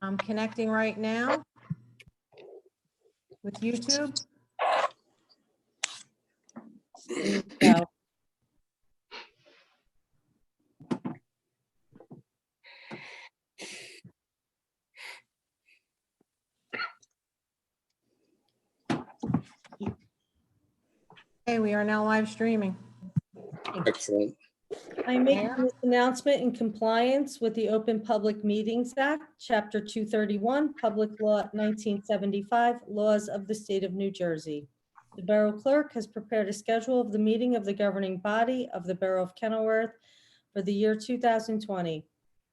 I'm connecting right now with YouTube. So, okay, we are now live streaming. Excellent. I'm making this announcement in compliance with the Open Public Meetings Act, Chapter 231, Public Law 1975, Laws of the State of New Jersey. The Borough Clerk has prepared a schedule of the meeting of the governing body of the Borough of Kenilworth for the year 2020.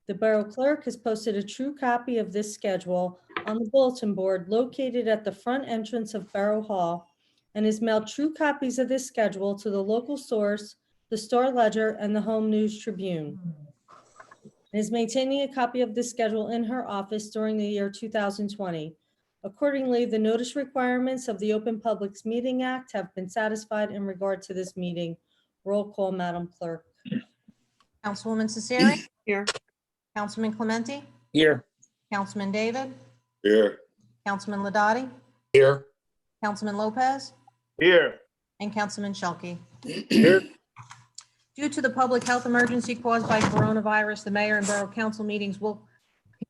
The Borough Clerk has posted a true copy of this schedule on the bulletin board located at the front entrance of Borough Hall and has mailed true copies of this schedule to the local source, the Star Ledger, and the Home News Tribune. And is maintaining a copy of this schedule in her office during the year 2020. Accordingly, the notice requirements of the Open Publics Meeting Act have been satisfied in regard to this meeting. Roll call, Madam Clerk. Councilwoman Cesari, Here. Councilman Clementi, Here. Councilman David, Here. Councilman Ladati, Here. Councilman Lopez, Here. and Councilman Shelkey. Here. Due to the public health emergency caused by coronavirus, the mayor and borough council meetings will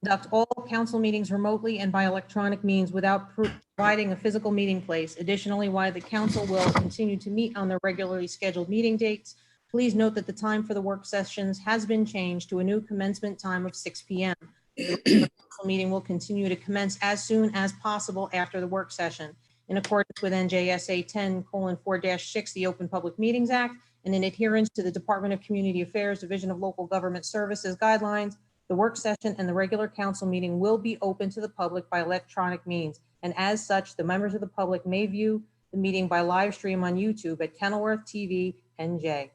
conduct all council meetings remotely and by electronic means without providing a physical meeting place. Additionally, while the council will continue to meet on their regularly scheduled meeting dates, please note that the time for the work sessions has been changed to a new commencement time of 6 p.m. The council meeting will continue to commence as soon as possible after the work session. In accordance with NJSA 10:4-6, the Open Public Meetings Act, and in adherence to the Department of Community Affairs Division of Local Government Services guidelines, the work session and the regular council meeting will be open to the public by electronic means. And as such, the members of the public may view the meeting by live stream on YouTube at Kenilworth TV NJ.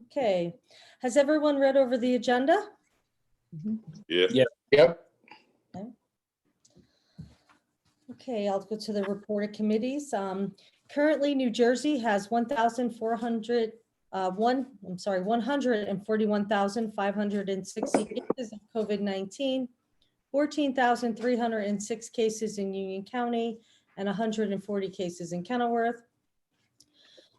Okay, has everyone read over the agenda? Yeah. Yep. Okay, I'll go to the report of committees. Currently, New Jersey has 141,560 cases of COVID-19, 14,306 cases in Union County, and 140 cases in Kenilworth.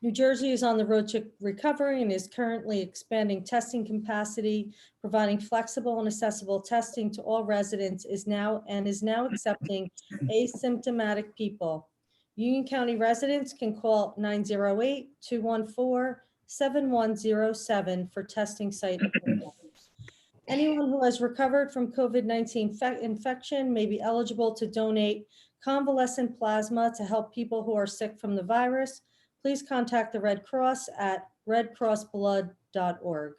New Jersey is on the road to recovery and is currently expanding testing capacity, providing flexible and accessible testing to all residents is now accepting asymptomatic people. Union County residents can call 908-214-7107 for testing site appointments. Anyone who has recovered from COVID-19 infection may be eligible to donate convalescent plasma to help people who are sick from the virus. Please contact the Red Cross at redcrossblood.org.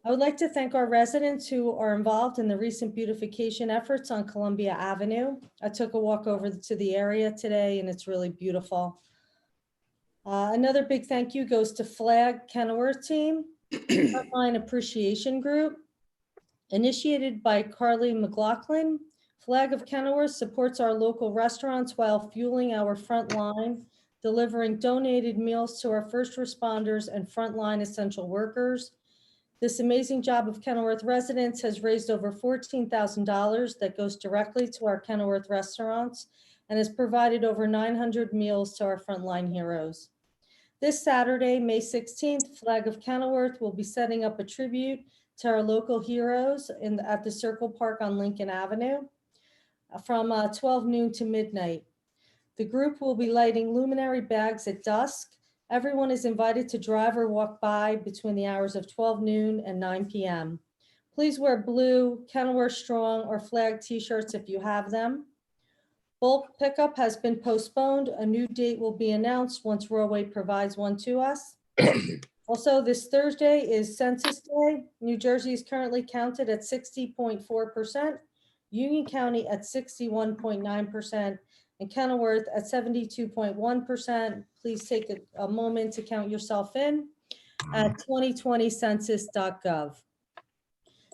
I would like to thank our residents who are involved in the recent beautification efforts on Columbia Avenue. I took a walk over to the area today and it's really beautiful. Another big thank you goes to Flag Kenilworth team, Frontline Appreciation Group. Initiated by Carly McLaughlin, Flag of Kenilworth supports our local restaurants while fueling our front line, delivering donated meals to our first responders and frontline essential workers. This amazing job of Kenilworth residents has raised over $14,000 that goes directly to our Kenilworth restaurants and has provided over 900 meals to our frontline heroes. This Saturday, May 16th, Flag of Kenilworth will be setting up a tribute to our local heroes at the Circle Park on Lincoln Avenue from 12 noon to midnight. The group will be lighting luminary bags at dusk. Everyone is invited to drive or walk by between the hours of 12 noon and 9 p.m. Please wear blue, Kenilworth Strong, or Flag t-shirts if you have them. Bulk pickup has been postponed. A new date will be announced once Rawway provides one to us. Also, this Thursday is Census Day. New Jersey is currently counted at 60.4%, Union County at 61.9%, and Kenilworth at 72.1%. Please take a moment to count yourself in at 2020census.gov.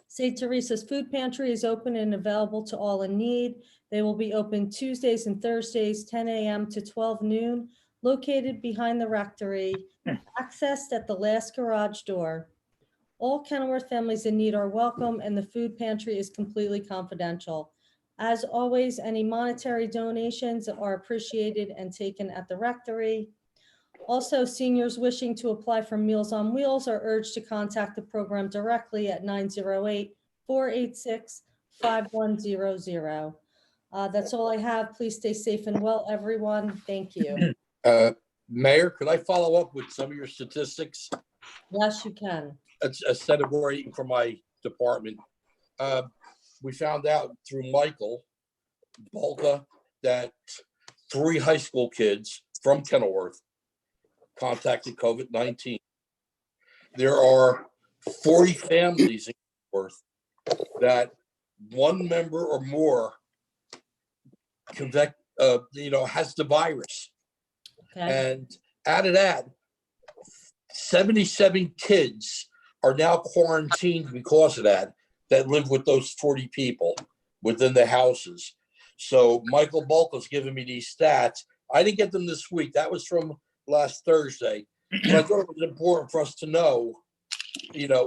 St. Teresa's Food Pantry is open and available to all in need. They will be open Tuesdays and Thursdays, 10 a.m. to 12 noon, located behind the rectory, accessed at the last garage door. All Kenilworth families in need are welcome, and the food pantry is completely confidential. As always, any monetary donations are appreciated and taken at the rectory. Also, seniors wishing to apply for Meals on Wheels are urged to contact the program directly at 908-486-5100. That's all I have. Please stay safe and well, everyone. Thank you. Mayor, could I follow up with some of your statistics Yes, you can. instead of waiting for my department? We found out through Michael Bolka that 3 high school kids from Kenilworth contacted COVID-19. There are 40 families in Kenilworth that one member or more has the virus. Okay. And out of that, 77 kids are now quarantined because of that live with those 40 people within the houses. So Michael Bulka's giving me these stats. I didn't get them this week. That was from last Thursday. But I thought it was important for us to know,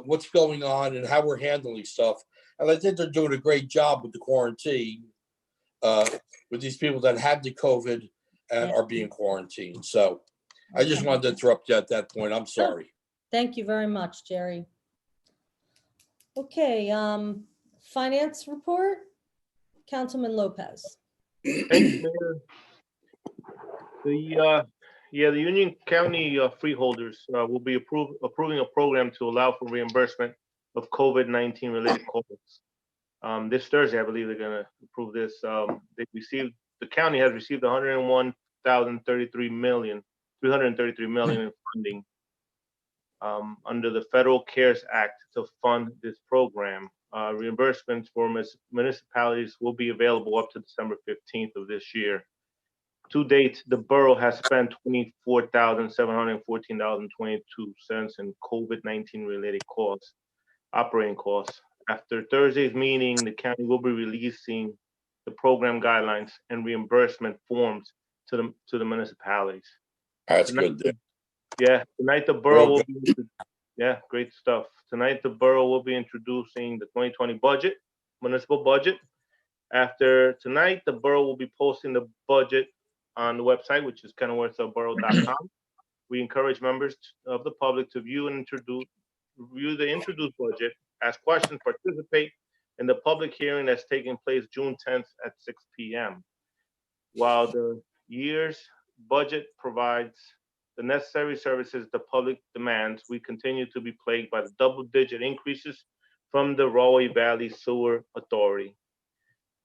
what's going on and how we're handling stuff. And I think they're doing a great job with the quarantine, with these people that had the COVID and are being quarantined. So I just wanted to interrupt you at that point. I'm sorry. Thank you very much, Jerry. Okay, finance report, Councilman Lopez. Thanks, Mayor. The Union County freeholders will be approving a program to allow for reimbursement of COVID-19 related costs. This Thursday, I believe they're going to approve this. The county has received $101,333 million in funding under the Federal CARES Act to fund this program. Reimbursements for municipalities will be available up to December 15th of this year. To date, the borough has spent $24,714.22 in COVID-19 related costs, operating costs. After Thursday's meeting, the county will be releasing the program guidelines and reimbursement forms to the municipalities. That's good. Yeah, tonight the borough will be, great stuff. Tonight the borough will be introducing the 2020 budget, municipal budget. After tonight, the borough will be posting the budget on the website, which is kenilworthborough.com. We encourage members of the public to review the introduced budget, ask questions, participate in the public hearing that's taking place June 10th at 6 p.m. While the year's budget provides the necessary services the public demands, we continue to be plagued by the double-digit increases from the Rahway Valley Sewer Authority.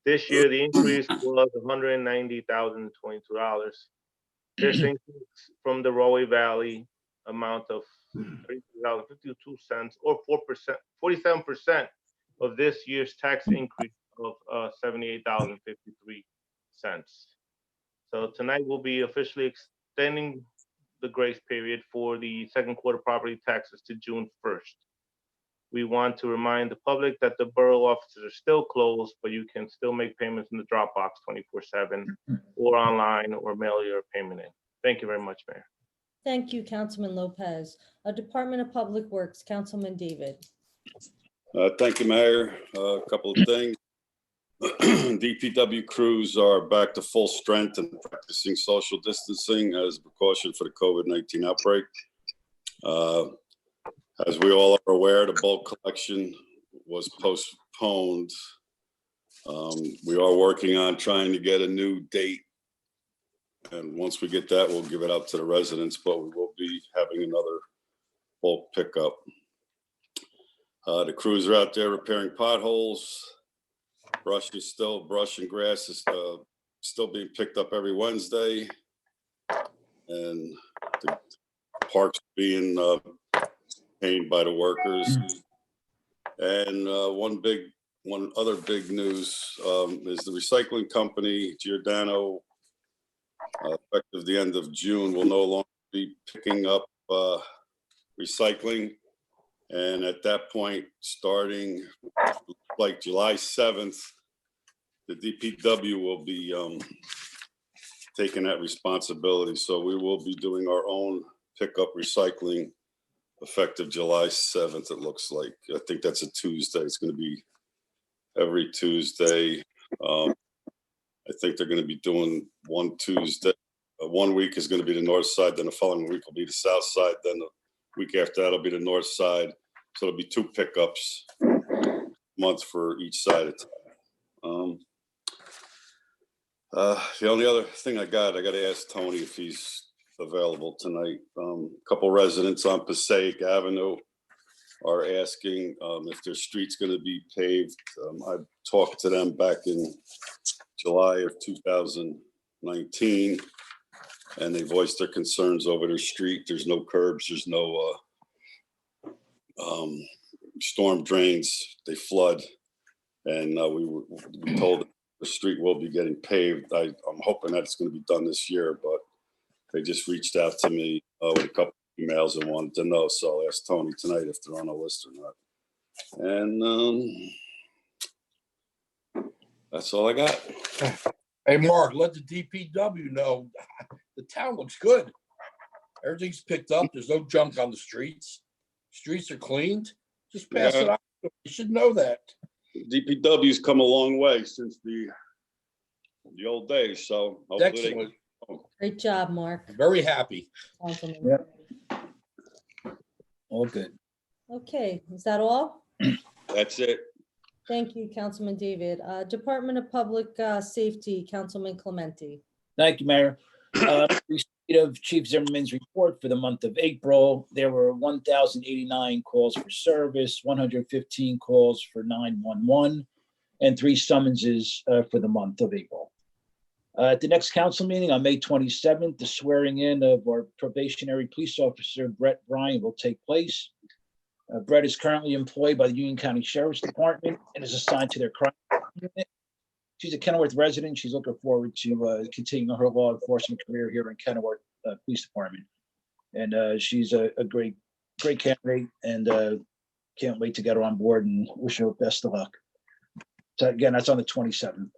This year, the increase was $190,022. This increase from the Rahway Valley amount of $30.52 or 47% of this year's tax increase of $78.53. So tonight we'll be officially extending the grace period for the second quarter property taxes to June 1st. We want to remind the public that the borough offices are still closed, but you can still make payments in the Dropbox 24/7 or online or mail your payment in. Thank you very much, Mayor. Thank you, Councilman Lopez. Department of Public Works, Councilman David. Thank you, Mayor. A couple of things. DPW crews are back to full strength and practicing social distancing as a precaution for the COVID-19 outbreak. As we all are aware, the bulk collection was postponed. We are working on trying to get a new date. And once we get that, we'll give it out to the residents, but we will be having another bulk pickup. The crews are out there repairing potholes. Brush and grass is still being picked up every Wednesday. And the parks being painted by the workers. And one other big news is the recycling company, Giordano, effective the end of June, will no longer be picking up recycling. And at that point, starting like July 7th, the DPW will be taking that responsibility. So we will be doing our own pickup recycling effective July 7th, it looks like. I think that's a Tuesday. It's going to be every Tuesday. I think they're going to be doing one Tuesday. 1 week is going to be the north side, then the following week will be the south side, then the week after that will be the north side. So it'll be 2 pickups a month for each side of town. The only other thing I got to ask Tony if he's available tonight. A couple residents on Passaic Avenue are asking if their street's going to be paved. I talked to them back in July of 2019, and they voiced their concerns over their street. There's no curbs, there's no storm drains, they flood, and we told them the street will be getting paved. I'm hoping that it's going to be done this year, but they just reached out to me with a couple of emails and wanted to know, so I'll ask Tony tonight if they're on a list or not. And that's all I got. Hey, Mark, let the DPW know the town looks good. Everything's picked up. There's no junk on the streets. Streets are cleaned. Just pass it on. You should know that. DPW's come a long way since the old days, so hopefully Excellent. Great job, Mark. Very happy. Councilman. Yep. All good. Okay, is that all? that's it. Thank you, Councilman David. Department of Public Safety, Councilman Clementi. Thank you, Mayor. Receipt of Chief Zimmerman's report for the month of April. There were 1,089 calls for service, 115 calls for 911, and 3 summonses for the month of April. At the next council meeting on May 27th, the swearing in of our probationary police officer, Brett Bryan, will take place. Brett is currently employed by the Union County Sheriff's Department and is assigned to their crime unit. She's a Kenilworth resident. She's looking forward to continuing her law enforcement career here in Kenilworth Police Department. And she's a great candidate, and can't wait to get her on board and wish her best of luck. So again, that's on the 27th.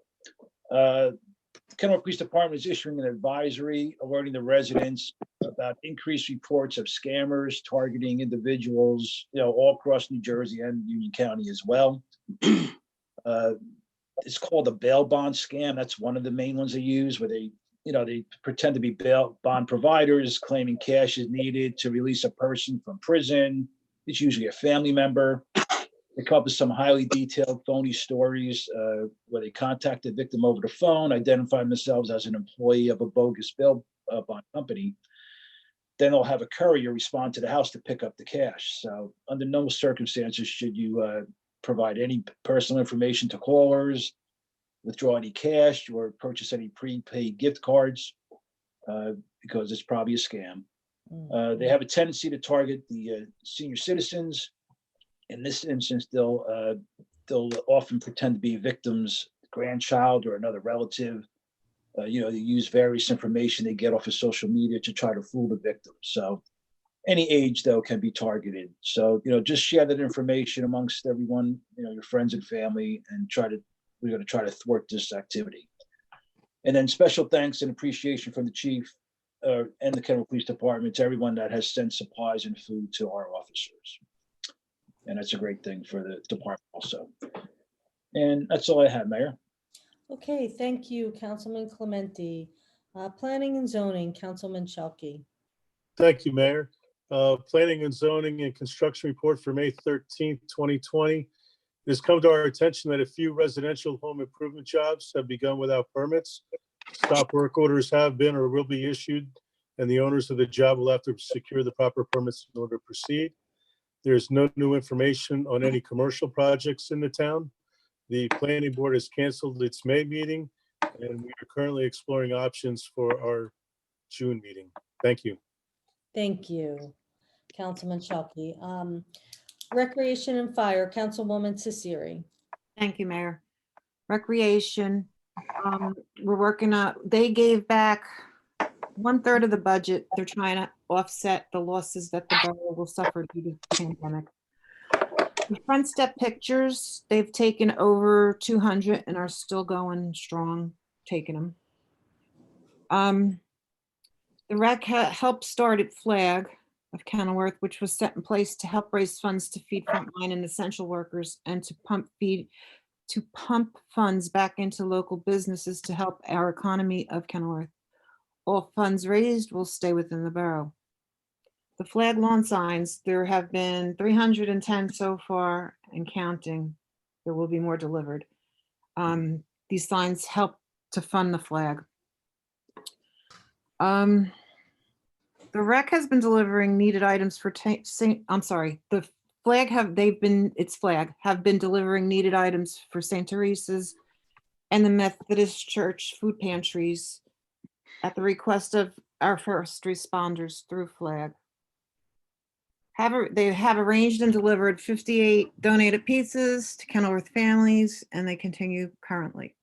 Kenilworth Police Department is issuing an advisory alerting the residents about increased reports of scammers targeting individuals, all across New Jersey and Union County as well. It's called a bail bond scam. That's one of the main ones they use, where they pretend to be bail bond providers, claiming cash is needed to release a person from prison. It's usually a family member. They come up with some highly detailed phony stories where they contact the victim over the phone, identify themselves as an employee of a bogus bail bond company. Then they'll have a courier respond to the house to pick up the cash. So under no circumstances should you provide any personal information to callers, withdraw any cash, or purchase any prepaid gift cards, because it's probably a scam. They have a tendency to target the senior citizens. In this instance, they'll often pretend to be a victim's grandchild or another relative. They use various information they get off of social media to try to fool the victim. So any age, though, can be targeted. So, just share that information amongst everyone, your friends and family, and we're going to try to thwart this activity. And then special thanks and appreciation from the chief and the Kenilworth Police Department to everyone that has sent supplies and food to our officers. And that's a great thing for the department also. And that's all I have, Mayor. Okay, thank you, Councilman Clementi. Planning and Zoning, Councilman Shalkey. Thank you, Mayor. Planning and Zoning and Construction Report for May 13th, 2020. It has come to our attention that a few residential home improvement jobs have begun without permits. Stop work orders have been or will be issued, and the owners of the job will have to secure the proper permits in order to proceed. There's no new information on any commercial projects in the town. The planning board has canceled its May meeting, and we are currently exploring options for our June meeting. Thank you. Thank you, Councilman Shalkey. Recreation and Fire, Councilwoman Tsiri. Thank you, Mayor. Recreation, we're working on, they gave back 1/3 of the budget. They're trying to offset the losses that the borough will suffer due to the pandemic. The Front Step Pictures, they've taken over 200 and are still going strong, taking them. The rec helped start at Flag. of Kenilworth, which was set in place to help raise funds to feed frontline and essential workers and to pump funds back into local businesses to help our economy of Kenilworth. All funds raised will stay within the borough. The flag lawn signs, there have been 310 so far and counting. There will be more delivered. These signs help to fund the flag. The rec has been delivering needed items for the flag have been delivering needed items for St. Teresa's and the Methodist Church food pantries at the request of our first responders through flag. They have arranged and delivered 58 donated pizzas to Kenilworth families, and they continue currently.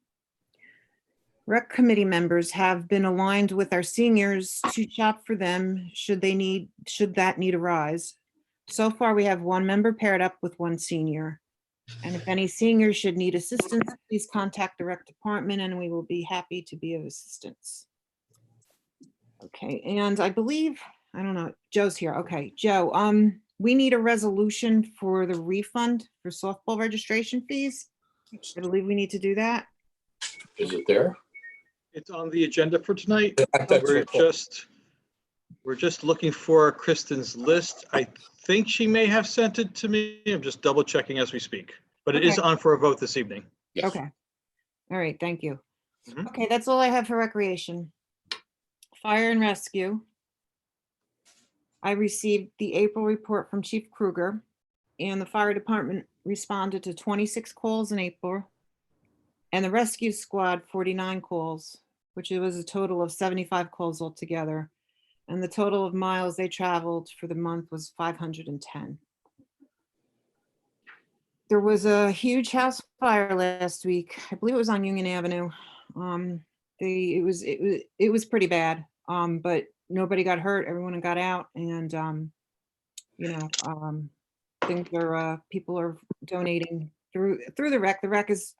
Rec committee members have been aligned with our seniors to shop for them should that need arise. So far, we have one member paired up with one senior. And if any seniors should need assistance, please contact the rec department and we will be happy to be of assistance. Okay, and I believe, I don't know, Joe's here. Okay, Joe, we need a resolution for the refund for softball registration fees. I believe we need to do that. Is it there? It's on the agenda for tonight. That's We're what I thought. just looking for Kristen's list. I think she may have sent it to me. I'm just double checking as we speak, but it is Okay. on for a vote this evening. Yes. Okay. All right, thank you. Mhm. Okay, that's all I have for recreation. Fire and rescue. I received the April report from Chief Kruger, and the fire department responded to 26 calls in April, and the rescue squad 49 calls, which it was a total of 75 calls altogether. And the total of miles they traveled for the month was 510. There was a huge house fire last week. I believe it was on Union Avenue. It was pretty bad, but nobody got hurt. Everyone got out, and things are people are donating through the rec. The rec is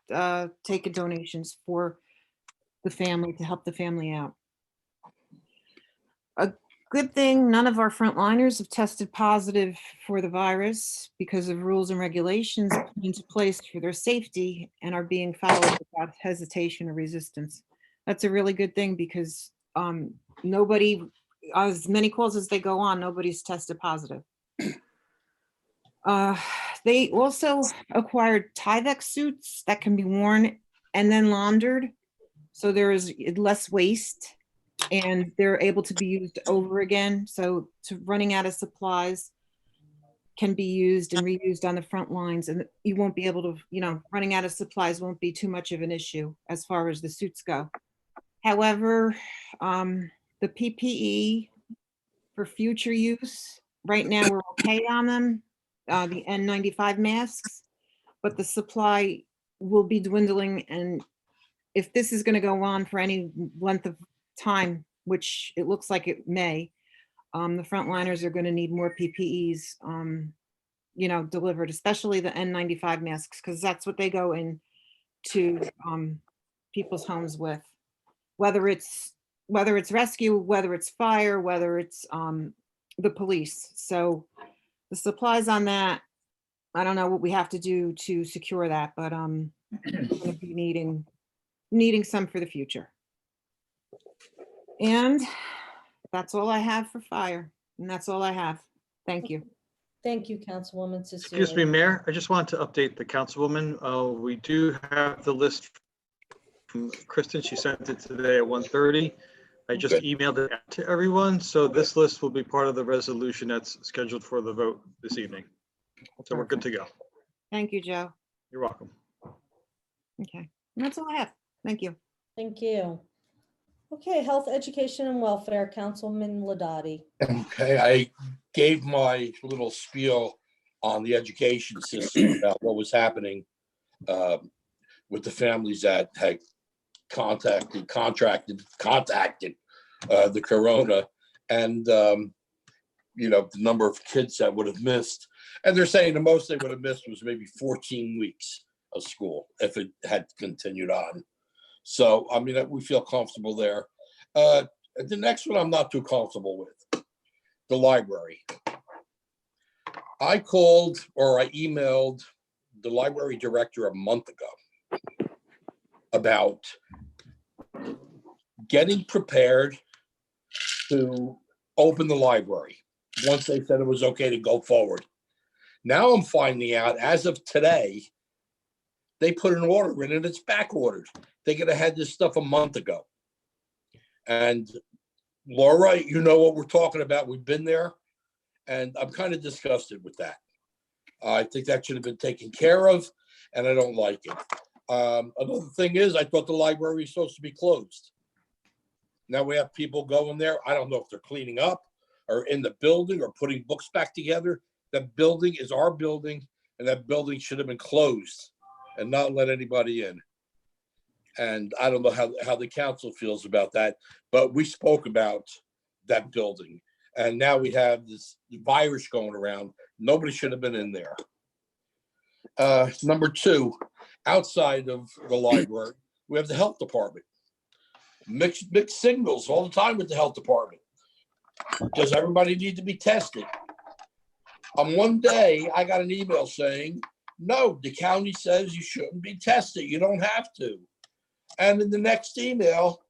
taking donations for the family to help the family out. A good thing, none of our frontliners have tested positive for the virus because of rules and regulations put into place for their safety and are being followed without hesitation or resistance. That's a really good thing because nobody, as many calls as they go on, nobody's tested positive. They also acquired Tyvek suits that can be worn and then laundered, so there is less waste and they're able to be used over again. So running out of supplies can be used and reused on the front lines, and you won't be able to, running out of supplies won't be too much of an issue as far as the suits go. However, the PPE for future use, right now we're okay on them, the N95 masks, but the supply will be dwindling. And if this is going to go on for any length of time, which it looks like it may, the frontliners are going to need more PPEs, delivered, especially the N95 masks, because that's what they go into people's homes with, whether it's rescue, whether it's fire, whether it's the police. So the supplies on that, I don't know what we have to do to secure that, but we're going to be needing some for the future. And that's all I have for fire, and that's all I have. Thank you. Thank you, Councilwoman Cecily. Excuse me, Mayor. I just wanted to update the councilwoman. We do have the list from Kristen. She sent it today at 1:30. I just Okay. emailed it out to everyone. So this list will be part of the resolution that's scheduled for the vote this evening. So we're good to go. Thank you, Joe. You're welcome. Okay, and that's all I have. Thank you. Thank you. Okay, Health, Education, and Welfare, Councilman Ladati. Okay, I gave my little spiel on the education system about what was happening with the families that had contacted the corona, and the number of kids that would have missed. And they're saying the most they would have missed was maybe 14 weeks of school if it had continued on. So, I mean, we feel comfortable there. The next one I'm not too comfortable with. the library. I called or I emailed the library director a month ago about getting prepared to open the library once they said it was okay to go forward. Now I'm finding out as of today, they put an order in and it's back ordered. They could have had this stuff a month ago. And Laura, you know what we're talking about. We've been there and I'm kind of disgusted with that. I think that should have been taken care of and I don't like it. Another thing is I thought the library was supposed to be closed. Now we have people going there. I don't know if they're cleaning up or in the building or putting books back together. That building is our building and that building should have been closed and not let anybody in. And I don't know how the council feels about that, but we spoke about that building. And now we have this virus going around. Nobody should have been in there. Number two, outside of the library, we have the health department. Mixed signals all the time with the health department. Does everybody need to be tested? On one day, I got an email saying, no, the county says you shouldn't be tested. You don't have to. And in the next email,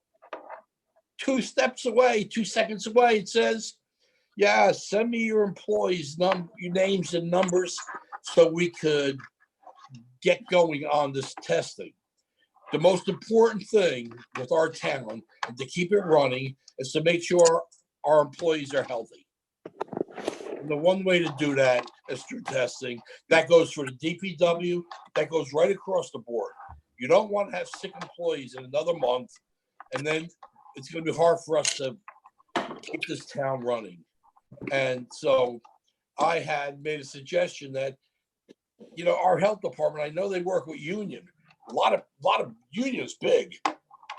2 seconds away, it says, yeah, send me your employees' your names and numbers so we could get going on this testing. The most important thing with our town and to keep it running is to make sure our employees are healthy. And the one way to do that is through testing. That goes for the DPW. That goes right across the board. You don't want to have sick employees in another month, and then it's going to be hard for us to keep this town running. And so I had made a suggestion that, you know, our health department, I know they work with union. A lot of unions big.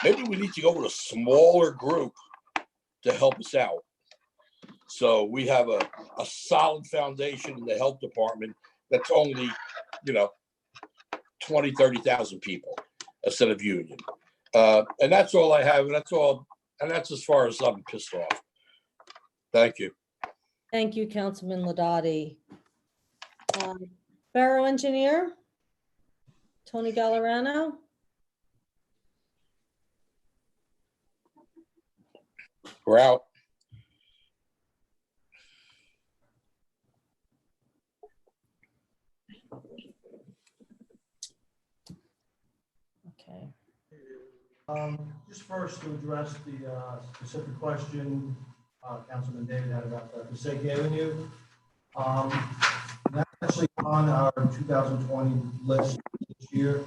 Maybe we need to go with a smaller group to help us out. So we have a solid foundation in the health department that's only, 20, 30,000 people instead of union. And that's all I have. And that's as far as I'm pissed off. Thank you. Thank you, Councilman Ladati. Borough Engineer, Tony Gallerano. We're out. Okay. Just first to address the specific question Councilman David had about the Passaic Avenue. That's actually on our 2020 list this year.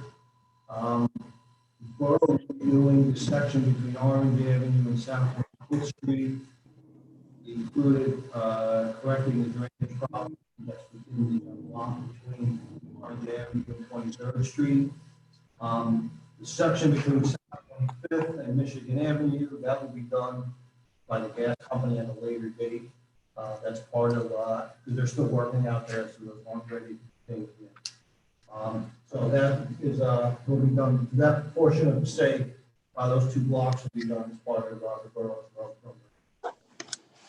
Borough reviewing the section between Orange Avenue and South 5th Street, included correcting the drainage problem that's within the block between Orange Avenue and 23rd Street. The section between South 25th and Michigan Avenue, that will be done by the gas company at a later date. That's part of, because they're still working out there, so those aren't ready to take it. So that is, will be done, that portion of the state, those 2 blocks will be done as part of the borough's road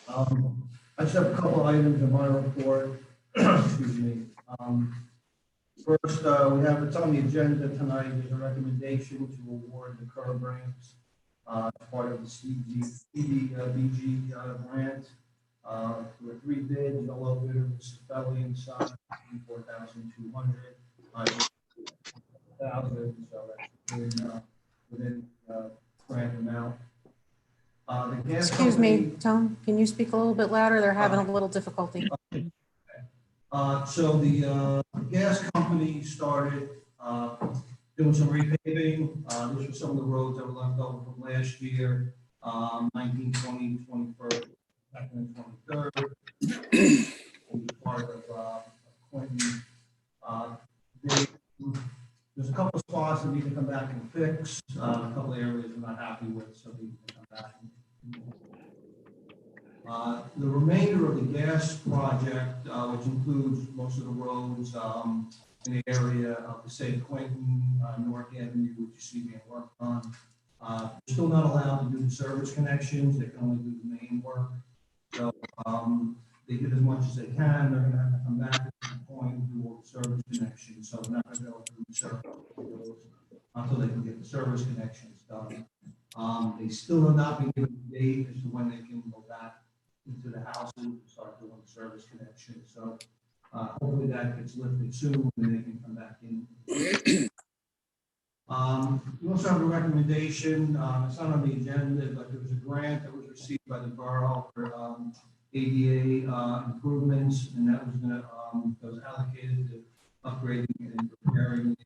program. I just have a couple items in my report. Excuse me. First, we have, it's on the agenda tonight, is a recommendation to award the curb ramps as part of the CDBG grant. There were 3 bids, the low bidder was Felly and Son, $4,200. 1,000, so that's within grant amount. The gas Excuse me, company- Tom, can you speak a little bit louder? They're having a little difficulty. So the gas company started doing some repaving. This was some of the roads that were left over from last year, 19, 20, 21st, 2nd, and 23rd. Part of Quentin. There's a couple of spots that need to come back and fix. A couple of areas we're not happy with, so we can come back. The remainder of the gas project, which includes most of the roads in the area of the St. Quentin, Newark Avenue, which you see being worked on. They're still not allowed to do the service connections. They can only do the main work. So, they did as much as they can. They're gonna have to come back at some point and do all the service connections. So we're not gonna go through the service until they can get the service connections done. They still have not been given a date as to when they can go back into the houses and start doing the service connections. So, hopefully that gets lifted soon and they can come back in. We also have a recommendation, it's not on the agenda, but there was a grant that was received by the borough for ADA improvements, and that was gonna, that was allocated to upgrading and repairing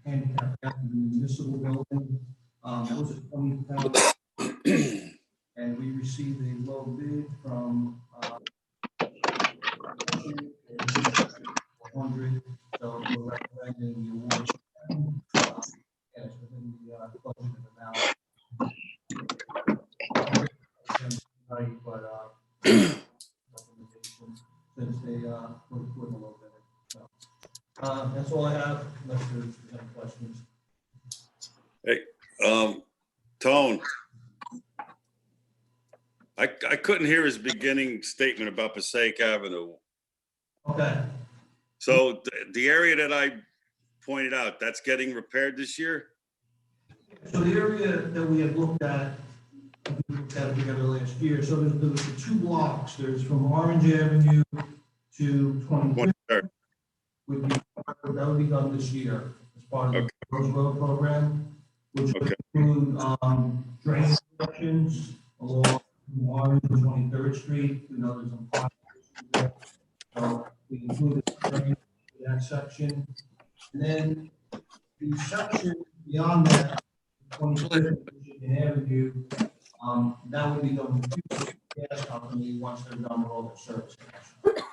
handicap in the municipal building. That was a $20,000, and we received a low bid from 100, so we're recommending the award. Yes, within the budget amount. Right, but since they put a little bit. So that's all I have. Unless there's any questions. Tone. I couldn't hear his beginning statement about Passaic Avenue. Okay. So the area that I pointed out, that's getting repaired this year? So the area that we had looked at, we looked at it together last year. So there's the two blocks. There's from Orange Avenue to 23rd. That would be done this year as part of the Rose Road program, which would include drainage sections along Orange and 23rd Street. We know there's some potholes there. So we included drainage in that section. And then the section beyond that, 25th Michigan Avenue, that would be done with the gas company once they're done with all their service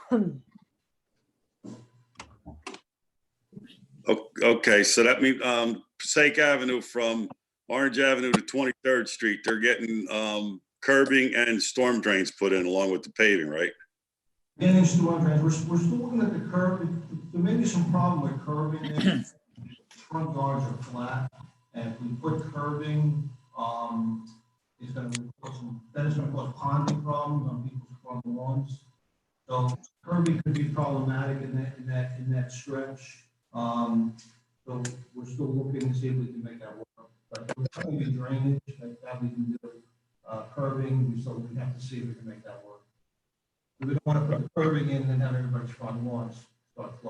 connections. Okay, so that means Passaic Avenue from Orange Avenue to 23rd Street, they're getting curbing and storm drains put in along with the paving, right? Getting storm drains, we're still looking at the curb. There may be some problem with curbing. Front yards are flat, and if we put curbing, it's going to cause ponding problems on people's front lawns. So curbing could be problematic in that stretch. So we're still looking to see if we can make that work. But there will definitely be drainage that we can do. Curbing, so we have to see if we can make that work. We don't want to put the curbing in and have everybody's front lawns start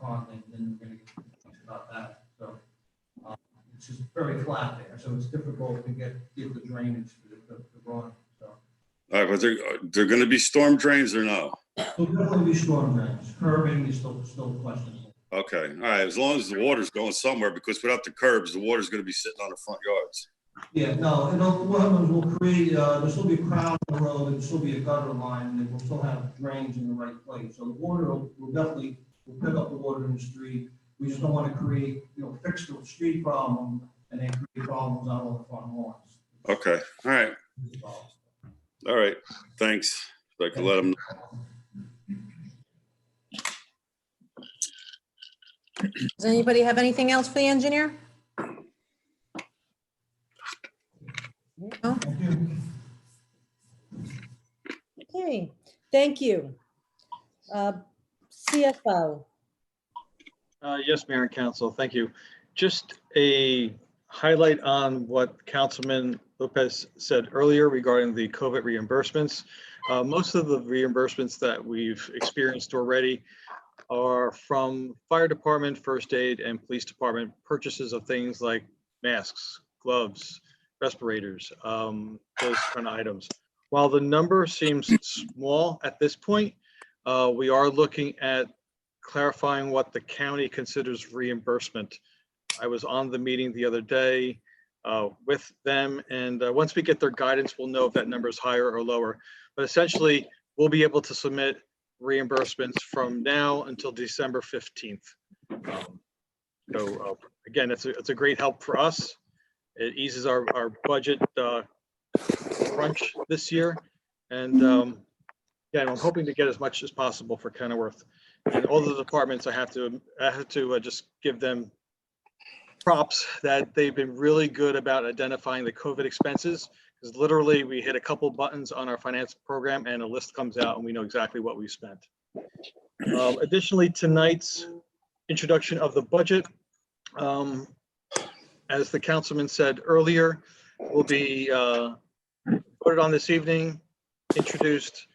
ponding, then we're going to get confused about that. So it's just very flat there, so it's difficult to give the drainage to run. So All right, but they're going to be storm drains or no? there'll definitely be storm drains. Curbing is still questionable. Okay, all right, as long as the water's going somewhere, because without the curbs, the water's going to be sitting on the front yards. Yeah, no, what happens, we'll create, there'll still be a crown on the road, there'll still be a gutter line, and then we'll still have drains in the right place. So the water will definitely, we'll pick up the water in the street. We just don't want to create, fix the street problem and then create problems on all the front lawns. Okay, all right, thanks. So I can let them know. Does anybody have anything else for the engineer? No? Thank you. Okay, thank you. CFO. Yes, Mayor and Council, thank you. Just a highlight on what Councilman Lopez said earlier regarding the COVID reimbursements. Most of the reimbursements that we've experienced already are from fire department, first aid, and police department purchases of things like masks, gloves, respirators, those kind of items. While the number seems small at this point, we are looking at clarifying what the county considers reimbursement. I was on the meeting the other day with them, and once we get their guidance, we'll know if that number is higher or lower. But essentially, we'll be able to submit reimbursements from now until December 15th. So again, it's a great help for us. It eases our budget crunch this year. And yeah, I'm hoping to get as much as possible for Kenilworth. And all the departments, I have to just give them props that they've been really good about identifying the COVID expenses, Because literally, we hit a couple buttons on our finance program and a list comes out and we know exactly what we spent. Additionally, tonight's introduction of the budget, as the councilman said earlier, will be voted on this evening, introduced,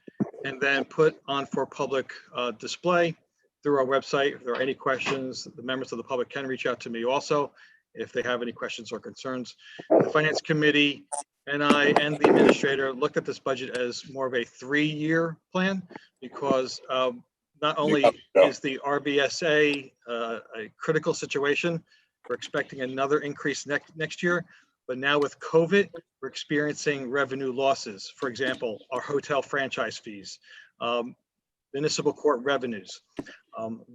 and then put on for public display through our website. If there are any questions, the members of the public can reach out to me also if they have any questions or concerns. The Finance Committee and I and the administrator looked at this budget as more of a 3-year plan because not only is the RBSA a critical situation, we're expecting another increase next year, but now with COVID, we're experiencing revenue losses. For example, our hotel franchise fees, municipal court revenues.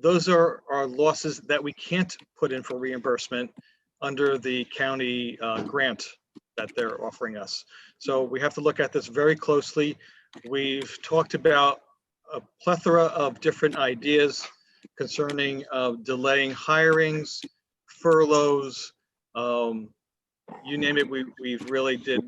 Those are losses that we can't put in for reimbursement under the county grant that they're offering us. So we have to look at this very closely. We've talked about a plethora of different ideas concerning delaying hirings, furloughs, you name it, we really did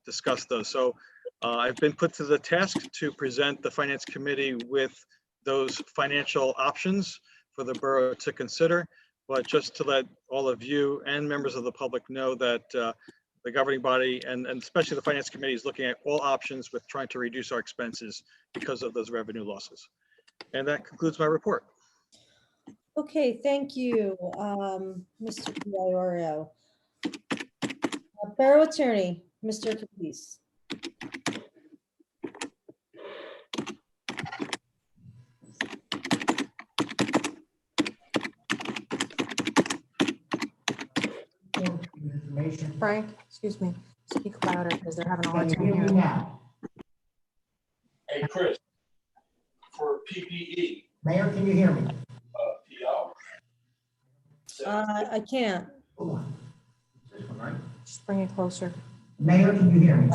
discuss those. So I've been put to the task to present the Finance Committee with those financial options for the borough to consider. But just to let all of you and members of the public know that the governing body and especially the Finance Committee is looking at all options with trying to reduce our expenses because of those revenue losses. And that concludes my report. Okay, thank you, Mr. Diorio. Borough Attorney, Mr. Capis. Information. Frank, excuse me, speak louder because they're having a hard Can time you hear me hearing. now? Hey, Chris, for PPE, Mayor, can you hear me? PO. I can't. Hold on. This one, right? Just bring it closer. Mayor, can you hear me?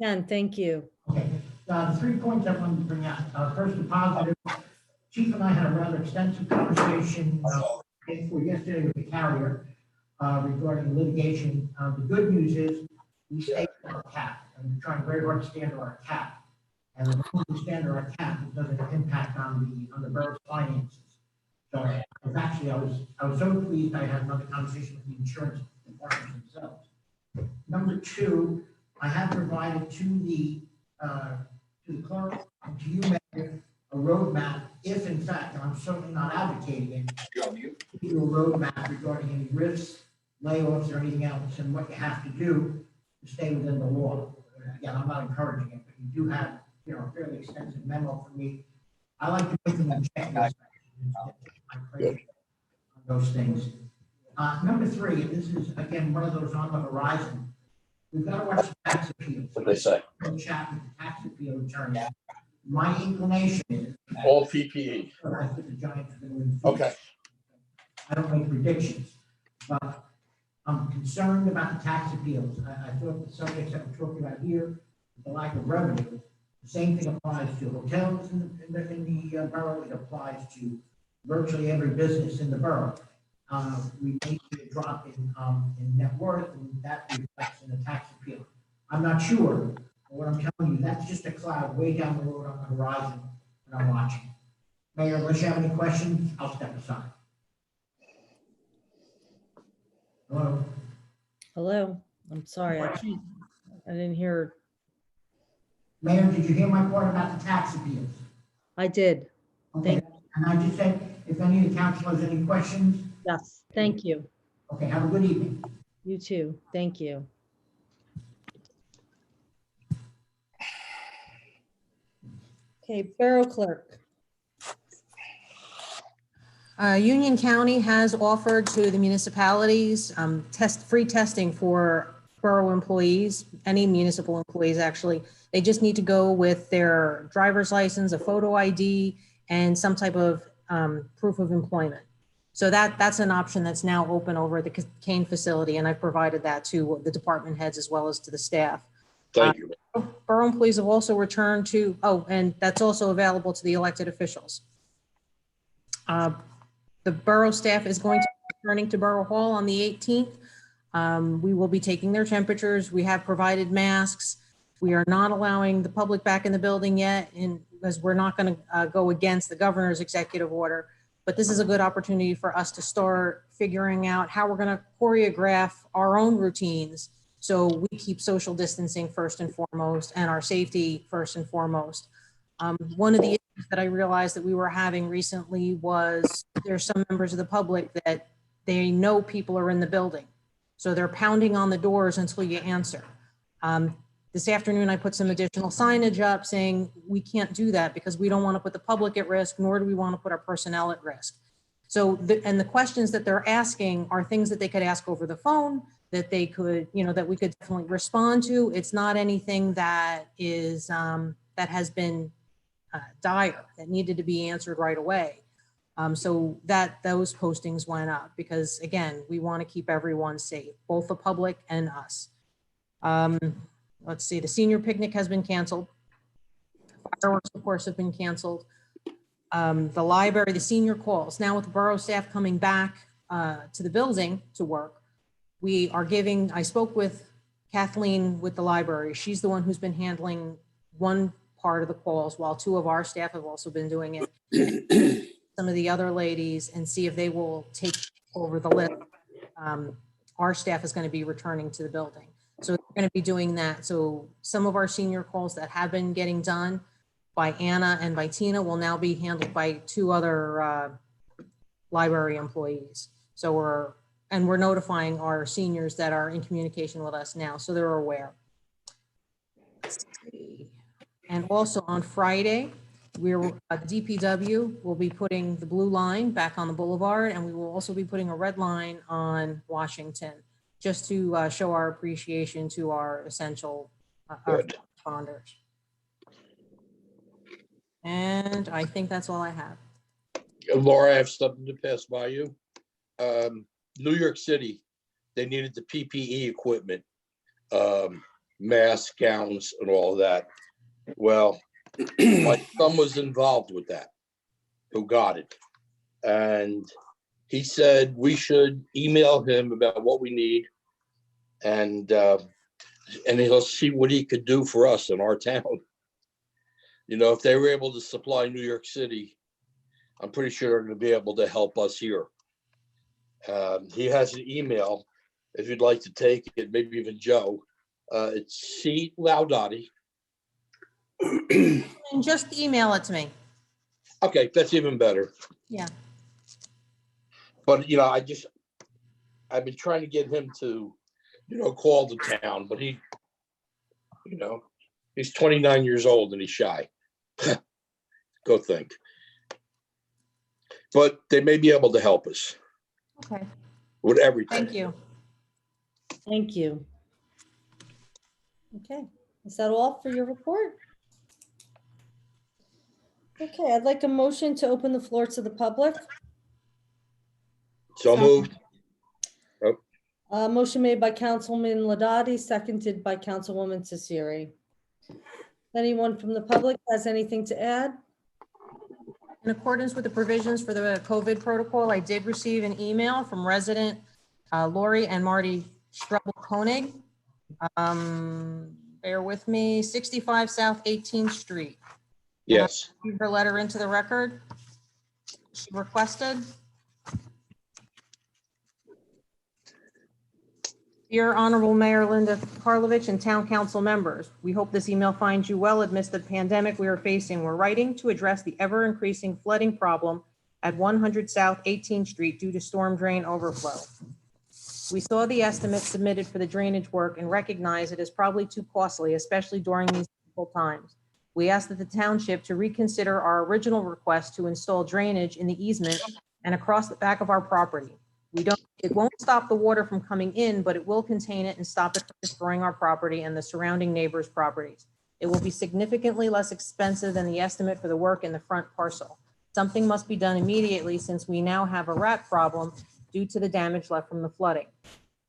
Ken, thank you. Okay, the 3 points I wanted to bring out. First, the positive. Chief and I had a rather extensive conversation yesterday with the carrier regarding litigation. The good news is we stay on our cap, and we're trying very hard to stand to our cap. And as long as we stand to our cap, it doesn't impact on the borough's finances. So I was so pleased I had another conversation with the insurance department themselves. Number 2, I have provided to the clerk and to you, Mayor, a roadmap, if in fact, and I'm certainly not advocating it, to do a roadmap regarding any risks, layoffs, or anything else, and what you have to do to stay within the law. Again, I'm not encouraging it, but you do have, a fairly extensive memo from me. I like to put them in checklists on those things. Number 3, and this is again one of those on the horizon. We've got to watch the tax appeals. What they say? Chat with the tax appeal attorney. My inclination is. All PPE. I think the Giants are going to win. Okay. I don't make predictions, but I'm concerned about the tax appeals. I thought the subjects that we're talking about here, the lack of revenue, the same thing applies to hotels in the borough. It applies to virtually every business in the borough. We may see a drop in net worth, and that reflects in the tax appeal. I'm not sure, but what I'm telling you, that's just a cloud way down the road on the horizon, and I'm watching. Mayor, unless you have any questions, I'll step aside. Hello? Hello, I'm sorry, I didn't hear. Mayor, did you hear my part about the tax appeals? I did. Okay, and I just said, if any of the council has any questions, Yes, thank you. okay, have a good evening. You too. Thank you. Okay, Borough Clerk. Union County has offered to the municipalities free testing for borough employees, any municipal employees actually. They just need to go with their driver's license, a photo ID, and some type of proof of employment. So that's an option that's now open over at the Kane facility, and I've provided that to the department heads as well as to the staff. Thank you. Borough employees have also returned to, and that's also available to the elected officials. The borough staff is going to be returning to Borough Hall on the 18th. We will be taking their temperatures. We have provided masks. We are not allowing the public back in the building yet, and because we're not going to go against the governor's executive order. But this is a good opportunity for us to start figuring out how we're going to choreograph our own routines so we keep social distancing first and foremost and our safety first and foremost. One of the issues that I realized that we were having recently was there's some members of the public that they know people are in the building. So they're pounding on the doors until you answer. This afternoon, I put some additional signage up saying we can't do that because we don't want to put the public at risk, nor do we want to put our personnel at risk. So, and the questions that they're asking are things that they could ask over the phone, that they could, that we could definitely respond to. It's not anything that is, that has been dire, that needed to be answered right away. So those postings went up because, again, we want to keep everyone safe, both the public and us. Let's see, the senior picnic has been canceled. Fireworks, of course, have been canceled. The library, the senior calls. Now with the borough staff coming back to the building to work, we are giving, I spoke with Kathleen with the library. She's the one who's been handling one part of the calls while two of our staff have also been doing it. Some of the other ladies and see if they will take over the list. Our staff is going to be returning to the building. So we're going to be doing that. So some of our senior calls that have been getting done by Anna and by Tina will now be handled by two other library employees. So we're notifying our seniors that are in communication with us now, so they're aware. Let's see. And also on Friday, the DPW will be putting the blue line back on the boulevard, and we will also be putting a red line on Washington, just to show our appreciation to our essential our responders. And I think that's all I have. Laura, I have something to pass by you. New York City, they needed the PPE equipment, masks, gowns, and all of that. Well, my son was involved with that, who got it. And he said we should email him about what we need, and he'll see what he could do for us in our town. If they were able to supply New York City, I'm pretty sure they're going to be able to help us here. He has an email, if you'd like to take it, maybe even Joe. It's C. Laudati. And just email it to me. Okay, that's even better. Yeah. But, I've been trying to get him to, call the town, but he, he's 29 years old and he's shy. Go think. But they may be able to help us Okay. with everything. Thank you. Thank you. Okay, is that all for your report? Okay, I'd like a motion to open the floor to the public. So moved. Motion made by Councilman Ladati, seconded by Councilwoman Tsiri. Anyone from the public has anything to add? In accordance with the provisions for the COVID protocol, I did receive an email from resident Lori and Marty Strebel-Koenig. Bear with me, 65 South 18th Street. Yes. Read her letter into the record. She requested. Dear Honorable Mayor Linda Karlovich and Town Council members, we hope this email finds you well amidst the pandemic we are facing. We're writing to address the ever-increasing flooding problem at 100 South 18th Street due to storm drain overflow. We saw the estimate submitted for the drainage work and recognize it is probably too costly, especially during these difficult times. We ask that the township to reconsider our original request to install drainage in the easement and across the back of our property. It won't stop the water from coming in, but it will contain it and stop it from destroying our property and the surrounding neighbors' properties. It will be significantly less expensive than the estimate for the work in the front parcel. Something must be done immediately since we now have a rat problem due to the damage left from the flooding.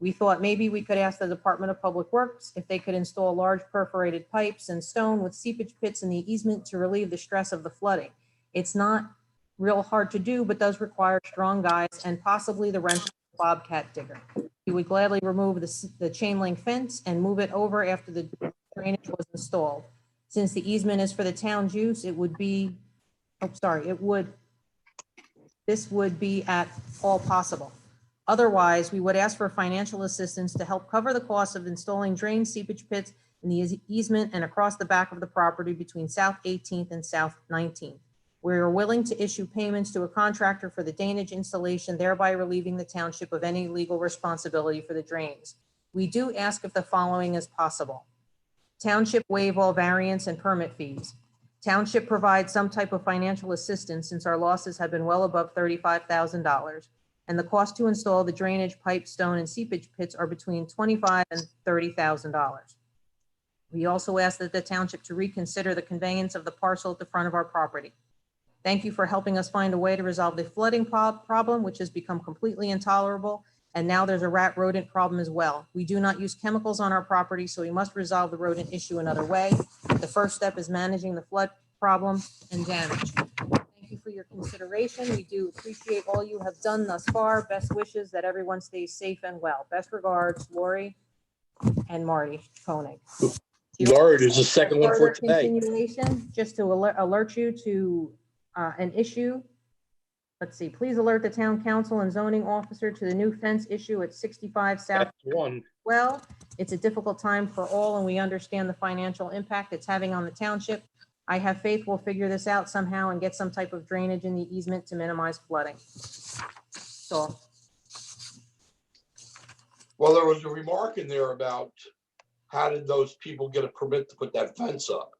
We thought maybe we could ask the Department of Public Works if they could install large perforated pipes and stone with seepage pits in the easement to relieve the stress of the flooding. It's not real hard to do, but does require strong guys and possibly the rental Bobcat digger. We would gladly remove the chain link fence and move it over after the drainage was installed. Since the easement is for the town's use, this would be at all possible. Otherwise, we would ask for financial assistance to help cover the cost of installing drain seepage pits in the easement and across the back of the property between South 18th and South 19th. We are willing to issue payments to a contractor for the drainage installation, thereby relieving the township of any legal responsibility for the drains. We do ask if the following is possible. Township waive all variance and permit fees. Township provides some type of financial assistance since our losses have been well above $35,000, and the cost to install the drainage, pipe, stone, and seepage pits are between $25,000 and $30,000. We also ask that the township to reconsider the conveyance of the parcel at the front of our property. Thank you for helping us find a way to resolve the flooding problem, which has become completely intolerable, and now there's a rat rodent problem as well. We do not use chemicals on our property, so we must resolve the rodent issue another way. The first step is managing the flood problem and damage. Thank you for your consideration. We do appreciate all you have done thus far. Best wishes that everyone stays safe and well. Best regards, Lori and Marty Koenig. Lori, there's a second one for Further today. continuation, just to alert you to an issue. Let's see, please alert the town council and zoning officer to the new fence issue at 65 South. That's one. Well, it's a difficult time for all, and we understand the financial impact it's having on the township. I have faith we'll figure this out somehow and get some type of drainage in the easement to minimize flooding. So, Well, there was a remark in there about how did those people get a permit to put that fence up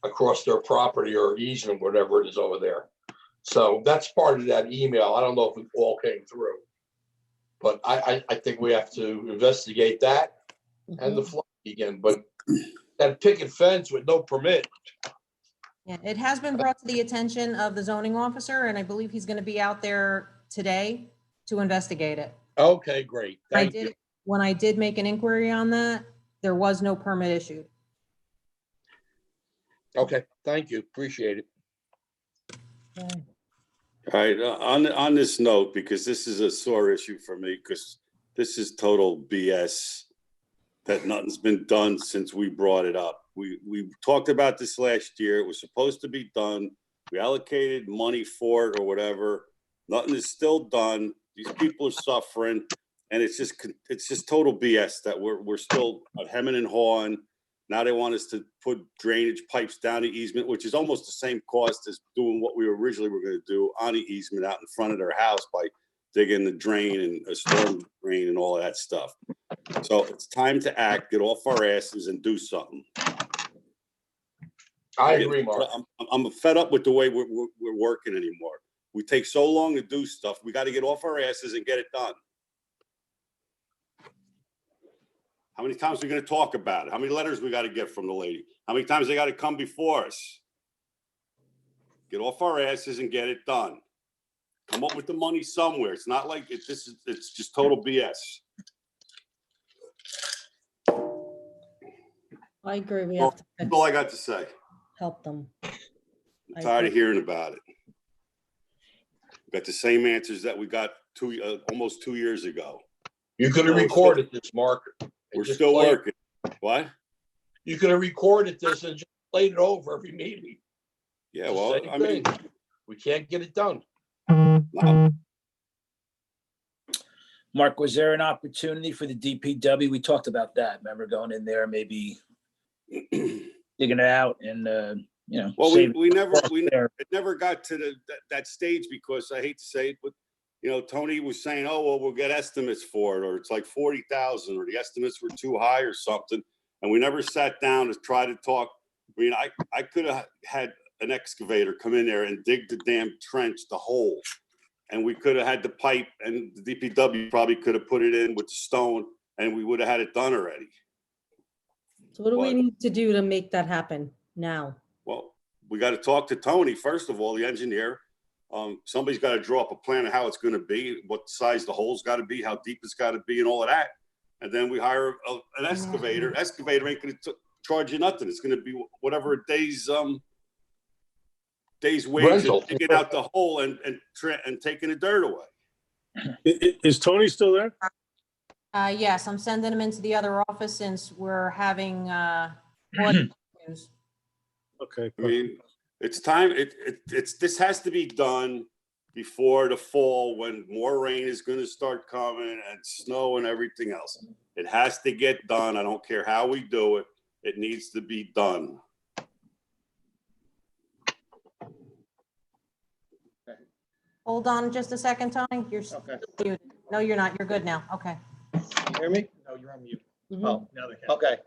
across their property or easement, whatever it is over there. So that's part of that email. I don't know if it all came through. But I think we have to investigate that and the flooding again. But that picket fence with no permit. yeah, it has been brought to the attention of the zoning officer, and I believe he's going to be out there today to investigate it. Okay, great. Thank you. When I did make an inquiry on that, there was no permit issued. Okay, thank you. Appreciate it. Okay. All right, on this note, because this is a sore issue for me, because this is total BS that nothing's been done since we brought it up. We talked about this last year. It was supposed to be done. We allocated money for it or whatever. Nothing is still done. These people are suffering, and it's just total BS that we're still hemming and hawing. Now they want us to put drainage pipes down the easement, which is almost the same cost as doing what we originally were going to do on the easement out in front of their house by digging the drain and a storm drain and all of that stuff. So it's time to act, get off our asses and do something. I agree, Mark. I'm fed up with the way we're working anymore. We take so long to do stuff. We got to get off our asses and get it done. How many times are we going to talk about it? How many letters we got to get from the lady? How many times they got to come before us? Get off our asses and get it done. Come up with the money somewhere. It's not like it's just total BS. I agree. We have to That's all I got to say. help them. I'm tired of hearing about it. We got the same answers that we got almost 2 years ago. You could have recorded this, Mark. We're still working. What? You could have recorded this and just played it over every meeting. Yeah, well, I mean, we can't get it done. no. Mark, was there an opportunity for the DPW? We talked about that. Remember going in there, maybe digging it out and, Well, saving we never there. it never got to that stage because I hate to say it, but Tony was saying, oh, well, we'll get estimates for it, or it's like 40,000, or the estimates were too high or something. And we never sat down to try to talk. I mean, I could have had an excavator come in there and dig the damn trench, the hole. And we could have had the pipe, and the DPW probably could have put it in with the stone, and we would have had it done already. So what do we What? need to do to make that happen now? Well, we got to talk to Tony, first of all, the engineer. Somebody's got to draw up a plan of how it's going to be, what size the hole's got to be, how deep it's got to be, and all of that. And then we hire an excavator. Excavator ain't going to charge you nothing. It's going to be whatever a day's wage Rental. of digging out the hole and taking the dirt away. Is Tony still there? Yes, I'm sending him into the other office since we're having audio issues. Okay. I mean, it's time, this has to be done before the fall when more rain is gonna start coming and snow and everything else. It has to get done. I don't care how we do it. It needs to be done. Hold on just a second, Tony. You're Okay. muted. No, you're not. You're good now. Okay. Can you hear me? No, you're on mute. Mhm. Oh, now they can. Okay.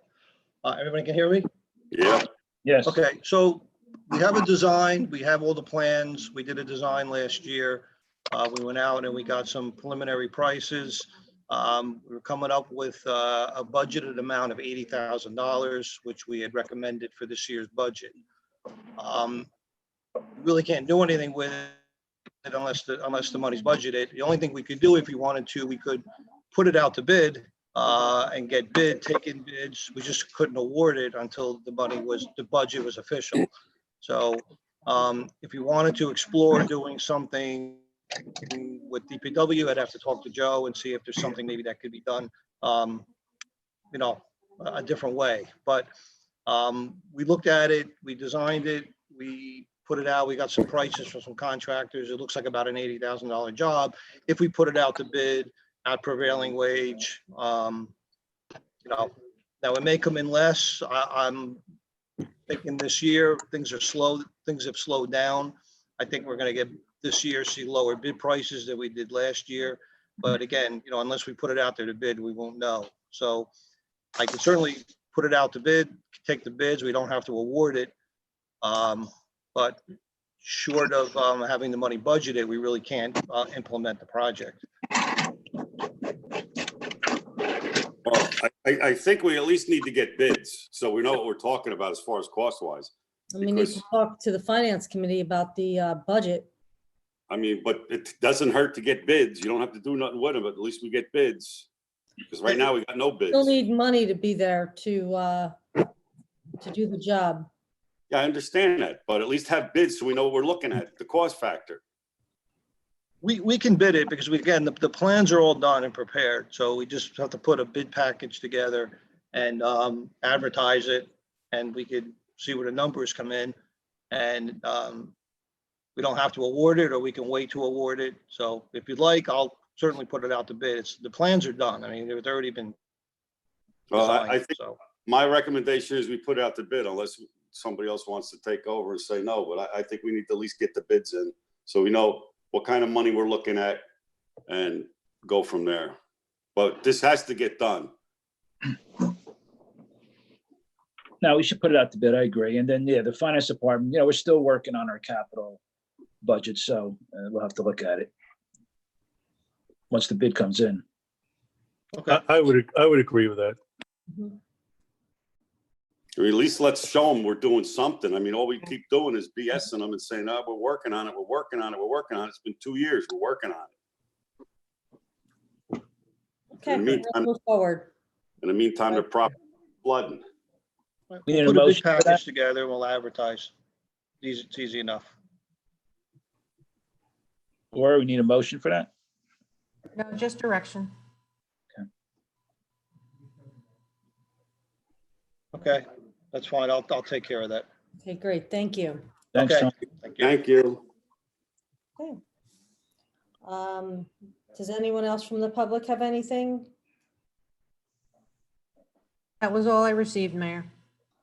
Everybody can hear me? Yeah, Yes. Okay, so we have a design, we have all the plans. We did a design last year. We went out and we got some preliminary prices. We're coming up with a budgeted amount of $80,000, which we had recommended for this year's budget. We really can't do anything with it unless the money's budgeted. The only thing we could do if we wanted to, we could put it out to bid and get take in bids. We just couldn't award it until the budget was official. So if you wanted to explore doing something with DPW, I'd have to talk to Joe and see if there's something maybe that could be done, you know, a different way. But we looked at it, we designed it, we put it out, we got some prices from some contractors. It looks like about an $80,000 job. If we put it out to bid at prevailing wage, you know, now it may come in less. I'm thinking this year, things have slowed down. I think we're gonna get this year, see lower bid prices than we did last year. But again, you know, unless we put it out there to bid, we won't know. So I can certainly put it out to bid, take the bids. We don't have to award it. But short of having the money budgeted, we really can't implement the project. well, I think we at least need to get bids, so we know what we're talking about as far as cost wise. And we need to Because- talk to the finance committee about the budget. I mean, but it doesn't hurt to get bids. You don't have to do nothing with them, but at least we get bids. Because right now we got no bids. Still need money to be there to do the job. Yeah, I understand that, but at least have bids so we know what we're looking at, the cost factor. We can bid it because again, the plans are all done and prepared. So we just have to put a bid package together and advertise it. And we could see where the numbers come in. And we don't have to award it, or we can wait to award it. So if you'd like, I'll certainly put it out to bid. The plans are done. I mean, they've already been Well, I designed, think so. my recommendation is we put it out to bid unless somebody else wants to take over and say no, but I think we need to at least get the bids in so we know what kind of money we're looking at and go from there. But this has to get done. No, we should put it out to bid. I agree. And then, yeah, the finance department, you know, we're still working on our capital budget, so we'll have to look at it once the bid comes in. Okay. I would agree with that. Or at least let's show them we're doing something. I mean, all we keep doing is BSing them and saying, no, we're working on it, we're working on it, we're working on it. It's been 2 years, we're working on it. Okay, In the let's meantime- move forward. In the meantime, they're probably flooding. We need a Put a bid motion for that? package together, we'll advertise. It's easy enough. Or we need a motion for that? No, just direction. Okay, that's fine. I'll take care of that. Okay, great. Thank you. Thanks, Okay. Tom. Thank you. Thank you. Okay. Does anyone else from the public have anything? That was all I received, Mayor.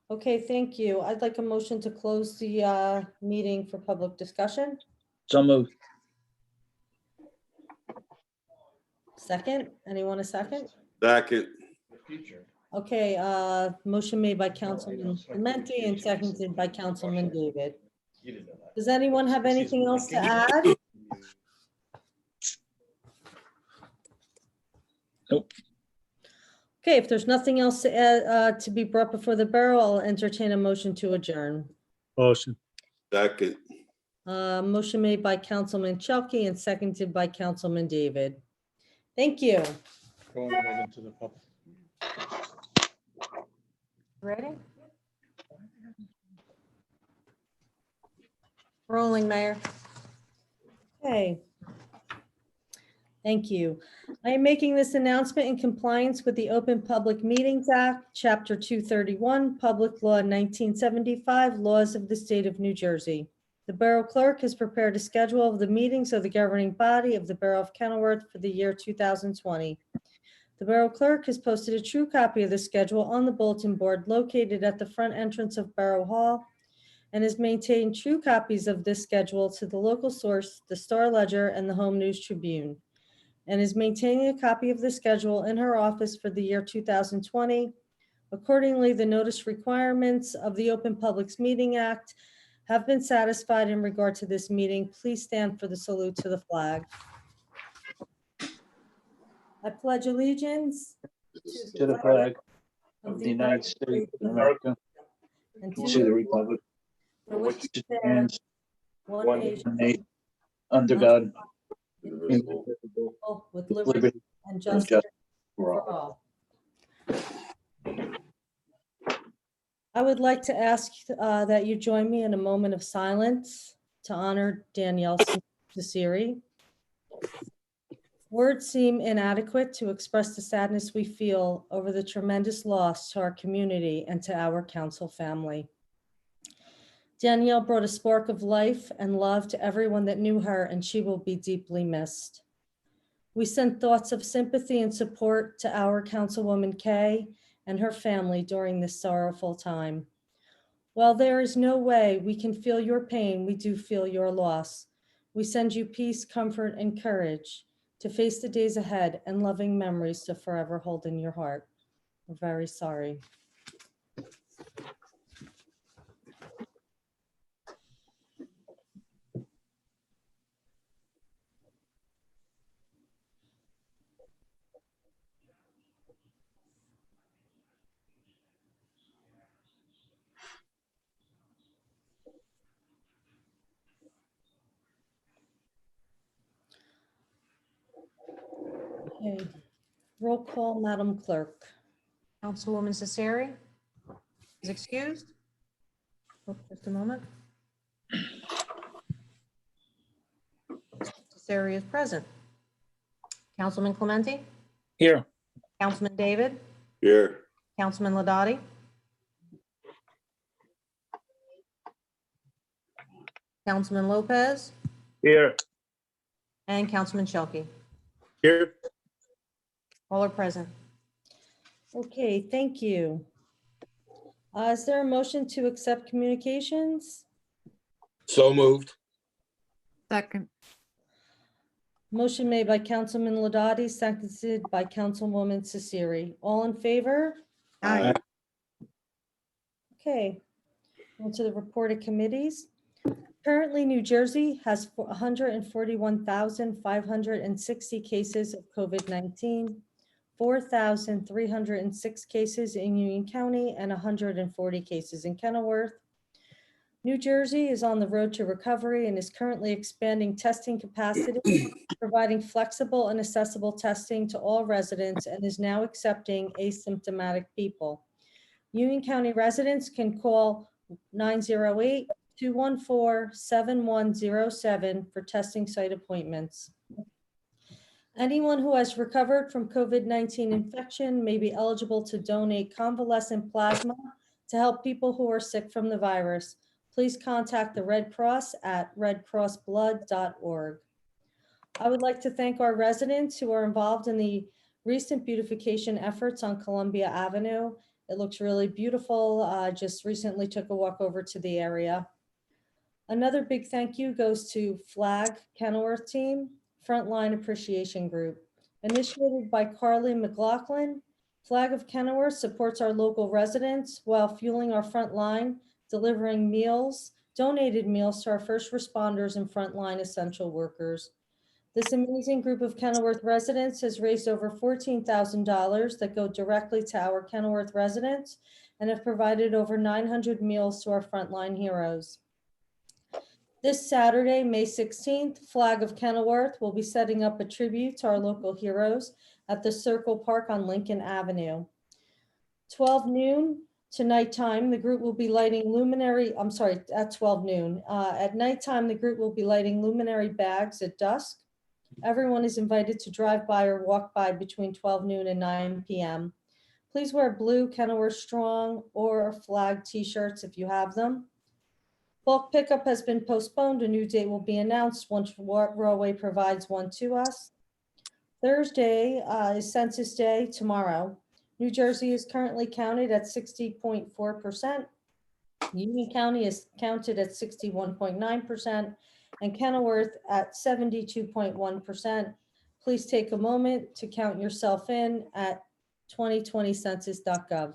Okay, thank you. I'd like a motion to close the meeting for public discussion. So moved. Second, anyone a second? Second. Okay, motion made by Councilman Clementi and seconded by Councilman David. Does anyone have anything else to add? Nope. Okay, if there's nothing else to add, to be brought before the borough, I'll entertain a motion to adjourn. Motion. Second. Motion made by Councilman Chouky and seconded by Councilman David. Thank you. Going right into the public. Ready? Rolling, Mayor. Okay. Thank you. I am making this announcement in compliance with the Open Public Meetings Act, Chapter 231, Public Law 1975, Laws of the State of New Jersey. The Borough Clerk has prepared a schedule of the meetings of the governing body of the Borough of Kenilworth for the year 2020. The Borough Clerk has posted a true copy of the schedule on the bulletin board located at the front entrance of Borough Hall and has maintained true copies of this schedule to the local source, the Star Ledger and the Home News Tribune, and is maintaining a copy of the schedule in her office for the year 2020. Accordingly, the notice requirements of the Open Publics Meeting Act have been satisfied in regard to this meeting. Please stand for the salute to the flag. I pledge allegiance To the flag of the United States of America, and to the republic for which it which stands, stands one one nation, nation under God, Indivisible. indivisible, with with liberty liberty and and justice justice for all. I would like to ask that you join me in a moment of silence to honor Danielle Cesari. Words seem inadequate to express the sadness we feel over the tremendous loss to our community and to our council family. Danielle brought a spark of life and love to everyone that knew her, and she will be deeply missed. We send thoughts of sympathy and support to our Councilwoman Kay and her family during this sorrowful time. While there is no way we can feel your pain, we do feel your loss. We send you peace, comfort, and courage to face the days ahead and loving memories to forever hold in your heart. We're very sorry. Okay, roll call, Madam Clerk. Councilwoman Cesari is excused. Oh, just a moment. Cesari is present. Councilman Clementi, here. Councilman David, Here. Councilman Ladati, Councilman Lopez, Here. and Councilman Shelkey. Here. All are present. Okay, thank you. Is there a motion to accept communications? So moved. Second, Motion made by Councilman Ladati, seconded by Councilwoman Cesari. All in favor? Aye. Okay. On to the report of committees. Currently, New Jersey has 141,560 cases of COVID-19, 4,306 cases in Union County, and 140 cases in Kenilworth. New Jersey is on the road to recovery and is currently expanding testing capacity, providing flexible and accessible testing to all residents, and is now accepting asymptomatic people. Union County residents can call 908-214-7107 for testing site appointments. Anyone who has recovered from COVID-19 infection may be eligible to donate convalescent plasma to help people who are sick from the virus. Please contact the Red Cross at redcrossblood.org. I would like to thank our residents who are involved in the recent beautification efforts on Columbia Avenue. It looks really beautiful. Just recently took a walk over to the area. Another big thank you goes to Flag Kenilworth Team, Frontline Appreciation Group. Initiated by Carly McLaughlin, Flag of Kenilworth supports our local residents while fueling our front line, delivering meals, donated meals to our first responders and frontline essential workers. This amazing group of Kenilworth residents has raised over $14,000 that go directly to our Kenilworth residents and have provided over 900 meals to our frontline heroes. This Saturday, May 16th, Flag of Kenilworth will be setting up a tribute to our local heroes at the Circle Park on Lincoln Avenue. 12 noon to nighttime, the group will be lighting at 12 noon. At nighttime, the group will be lighting luminary bags at dusk. Everyone is invited to drive by or walk by between 12 noon and 9 p.m. Please wear blue Kenilworth Strong or flag t-shirts if you have them. Bulk pickup has been postponed. A new date will be announced once Rawway provides one to us. Thursday is Census Day tomorrow. New Jersey is currently counted at 60.4%. Union County is counted at 61.9%, and Kenilworth at 72.1%. Please take a moment to count yourself in at 2020census.gov.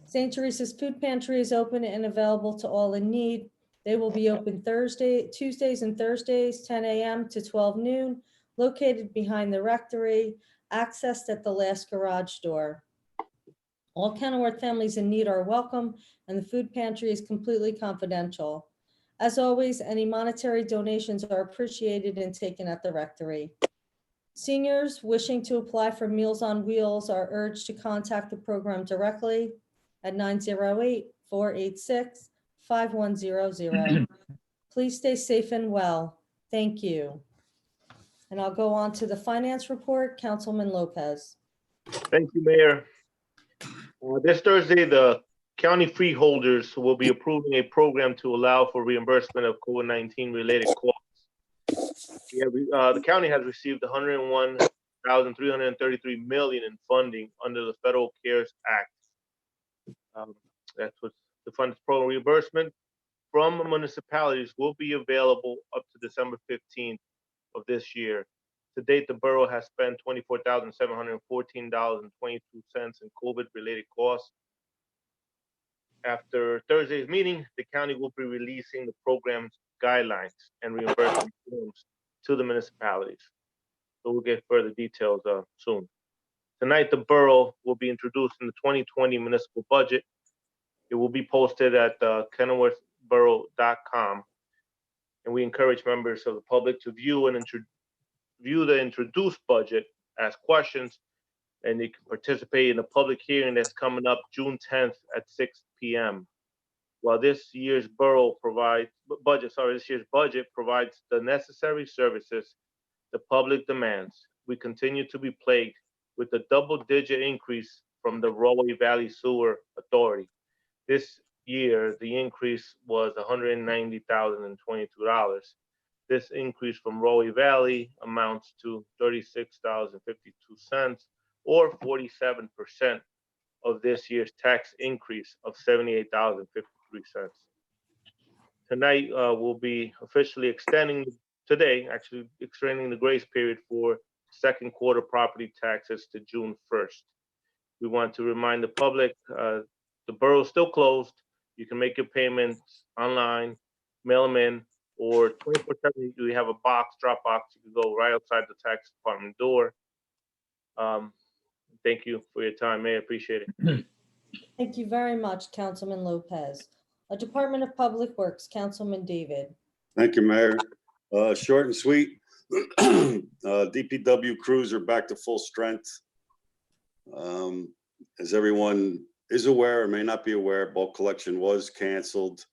St. Teresa's Food Pantry is open and available to all in need. They will be open Tuesdays and Thursdays, 10 a.m. to 12 noon, located behind the rectory, accessed at the last garage door. All Kenilworth families in need are welcome, and the food pantry is completely confidential. As always, any monetary donations are appreciated and taken at the rectory. Seniors wishing to apply for Meals on Wheels are urged to contact the program directly at 908-486-5100. Please stay safe and well. Thank you. And I'll go on to the finance report. Councilman Lopez. Thank you, Mayor. This Thursday, the county freeholders will be approving a program to allow for reimbursement of COVID-19 related costs. The county has received $101,333 million in funding under the Federal CARES Act. That's what the fund's program. Reimbursement from municipalities will be available up to December 15th of this year. To date, the borough has spent $24,714.22 in COVID-related costs. After Thursday's meeting, the county will be releasing the program's guidelines and reimbursement forms to the municipalities. So we'll get further details soon. Tonight, the borough will be introducing the 2020 municipal budget. It will be posted at kenilworthborough.com. And we encourage members of the public to view the introduced budget, ask questions, and they can participate in a public hearing that's coming up June 10th at 6 p.m. While this year's budget provides the necessary services the public demands, we continue to be plagued with a double-digit increase from the Rawway Valley Sewer Authority. This year, the increase was $190,022. This increase from Rawway Valley amounts to $36.52, or 47% of this year's tax increase of $78.53. Tonight, we'll be officially extending the grace period for second quarter property taxes to June 1st. We want to remind the public, the borough is still closed. You can make your payments online, mail them in, or 24/7, we have a drop box. You can go right outside the tax department door. Thank you for your time, Mayor. Appreciate it. Thank you very much, Councilman Lopez. Department of Public Works, Councilman David. Thank you, Mayor. Short and sweet. DPW crews are back to full strength. As everyone is aware or may not be aware, bulk collection was canceled.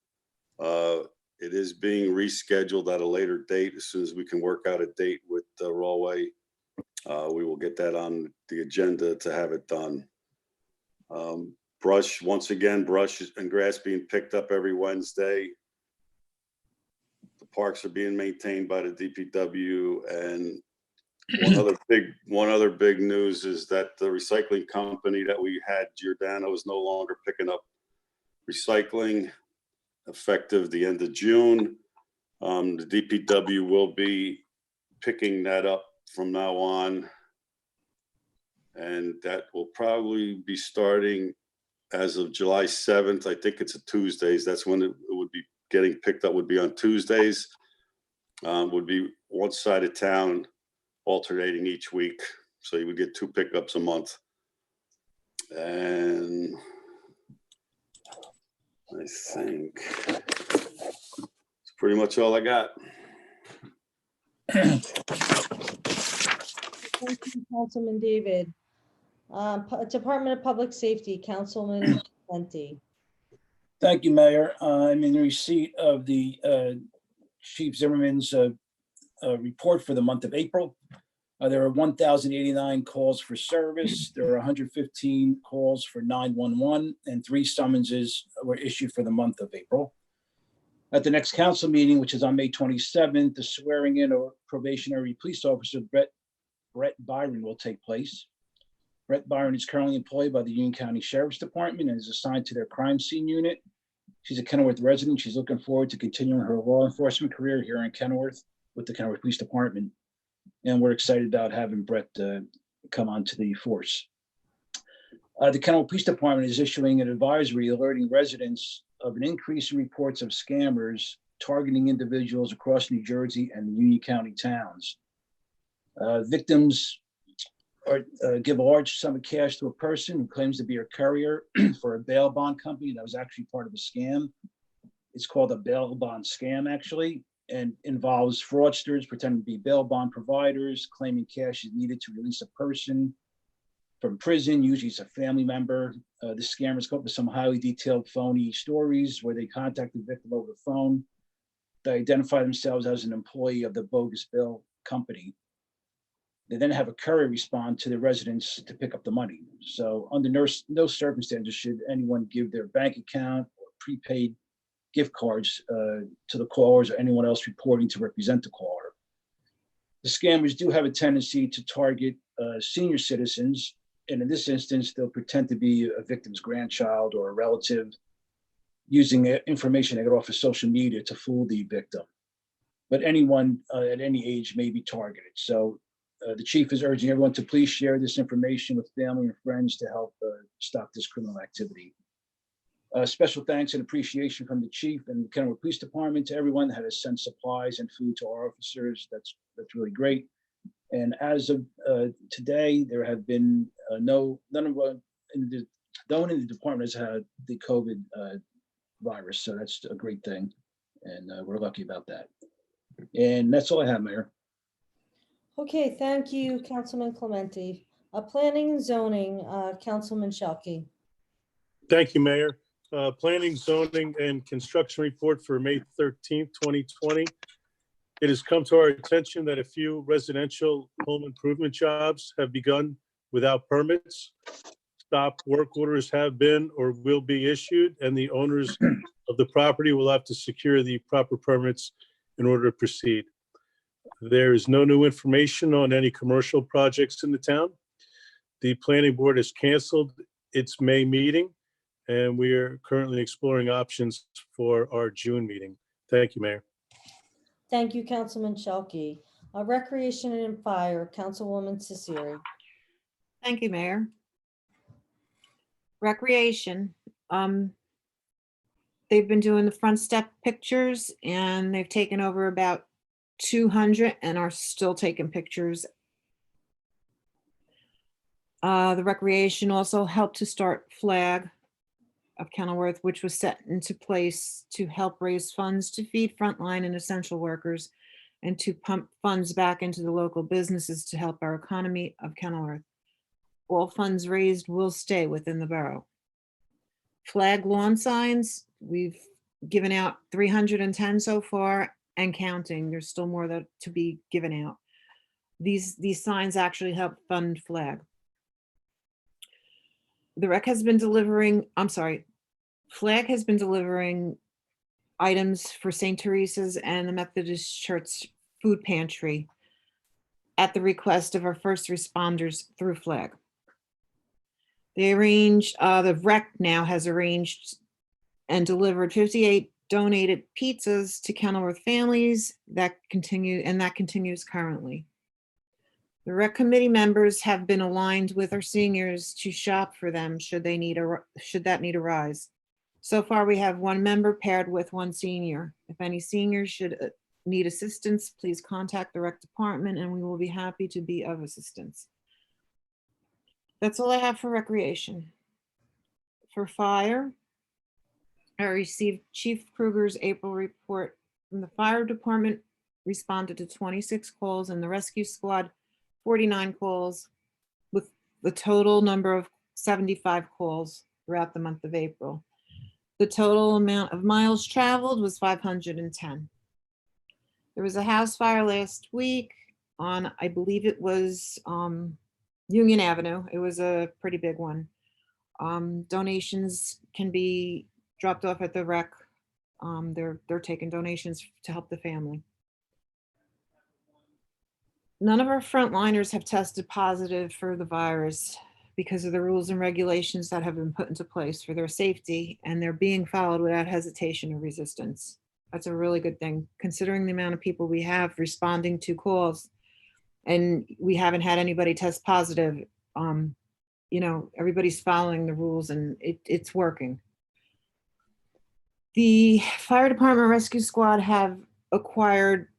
It is being rescheduled at a later date. As soon as we can work out a date with Rawway, we will get that on the agenda to have it done. Brush and grass being picked up every Wednesday. The parks are being maintained by the DPW, and one other big news is that the recycling company that we had, Giordano, is no longer picking up recycling effective the end of June. The DPW will be picking that up from now on, and that will probably be starting as of July 7th. I think it's a Tuesdays. That's when it would be getting picked up, would be on Tuesdays. Would be one side of town alternating each week. So you would get 2 pickups a month. And I think that's pretty much all I got. Thank you, Councilman David. Department of Public Safety, Councilman Plenty. Thank you, Mayor. I'm in receipt of the Chief Zimmerman's report for the month of April. There are 1,089 calls for service. There are 115 calls for 911, and 3 summonses were issued for the month of April. At the next council meeting, which is on May 27th, the swearing in of probationary police officer Brett Byron will take place. Brett Byron is currently employed by the Union County Sheriff's Department and is assigned to their crime scene unit. She's a Kenilworth resident. She's looking forward to continuing her law enforcement career here in Kenilworth with the Kenilworth Police Department. And we're excited about having Brett come onto the force. The Kenilworth Police Department is issuing an advisory alerting residents of an increase in reports of scammers targeting individuals across New Jersey and the Union County towns. Victims give a large sum of cash to a person who claims to be a courier for a bail bond company that was actually part of a scam. It's called a bail bond scam, actually, and involves fraudsters pretending to be bail bond providers, claiming cash is needed to release a person from prison. Usually it's a family member. The scammers come up with some highly detailed phony stories where they contact the victim over the phone. They identify themselves as an employee of the bogus bail company. They then have a courier respond to the residents to pick up the money. So under no circumstances should anyone give their bank account or prepaid gift cards to the callers or anyone else reporting to represent the caller. The scammers do have a tendency to target senior citizens. And in this instance, they'll pretend to be a victim's grandchild or a relative, using information they got off of social media to fool the victim. But anyone at any age may be targeted. So the chief is urging everyone to please share this information with family and friends to help stop this criminal activity. Special thanks and appreciation from the chief and the Kenilworth Police Department to everyone that has sent supplies and food to our officers. That's really great. And as of today, there have been no one in the department has had the COVID virus. So that's a great thing. And we're lucky about that. And that's all I have, Mayor. Okay, thank you, Councilman Clementi. Planning and zoning, Councilman Shalkey. Thank you, Mayor. Planning, zoning, and construction report for May 13th, 2020. It has come to our attention that a few residential home improvement jobs have begun without permits. Stop work orders have been or will be issued, and the owners of the property will have to secure the proper permits in order to proceed. There is no new information on any commercial projects in the town. The planning board has canceled its May meeting, and we are currently exploring options for our June meeting. Thank you, Mayor. Thank you, Councilman Shalkey. Recreation and Fire, Councilwoman Cesari. Thank you, Mayor. Recreation, they've been doing the front step pictures and they've taken over about 200 and are still taking pictures. The recreation also helped to start Flag of Kenilworth, which was set into place to help raise funds to feed frontline and essential workers and to pump funds back into the local businesses to help our economy of Kenilworth. All funds raised will stay within the borough. Flag lawn signs, we've given out 310 so far and counting. There's still more that to be given out. These signs actually help fund Flag. The rec has been delivering, Flag has been delivering items for St. Teresa's and the Methodist Church food pantry at the request of our first responders through Flag. They arranged, the rec now has arranged and delivered 58 donated pizzas to Kenilworth families that continues currently. The rec committee members have been aligned with our seniors to shop for them should that need arise. So far, we have one member paired with one senior. If any seniors should need assistance, please contact the rec department and we will be happy to be of assistance. That's all I have for recreation. For fire, I received Chief Kruger's April report from the fire department, responded to 26 calls, and the rescue squad 49 calls, with the total number of 75 calls throughout the month of April. The total amount of miles traveled was 510. There was a house fire last week on, I believe it was Union Avenue. It was a pretty big one. Donations can be dropped off at the rec. They're taking donations to help the family. None of our frontliners have tested positive for the virus because of the rules and regulations that have been put into place for their safety, and they're being followed without hesitation or resistance. That's a really good thing, considering the amount of people we have responding to calls, and we haven't had anybody test positive. Everybody's following the rules, and it's working. The fire department rescue squad have acquired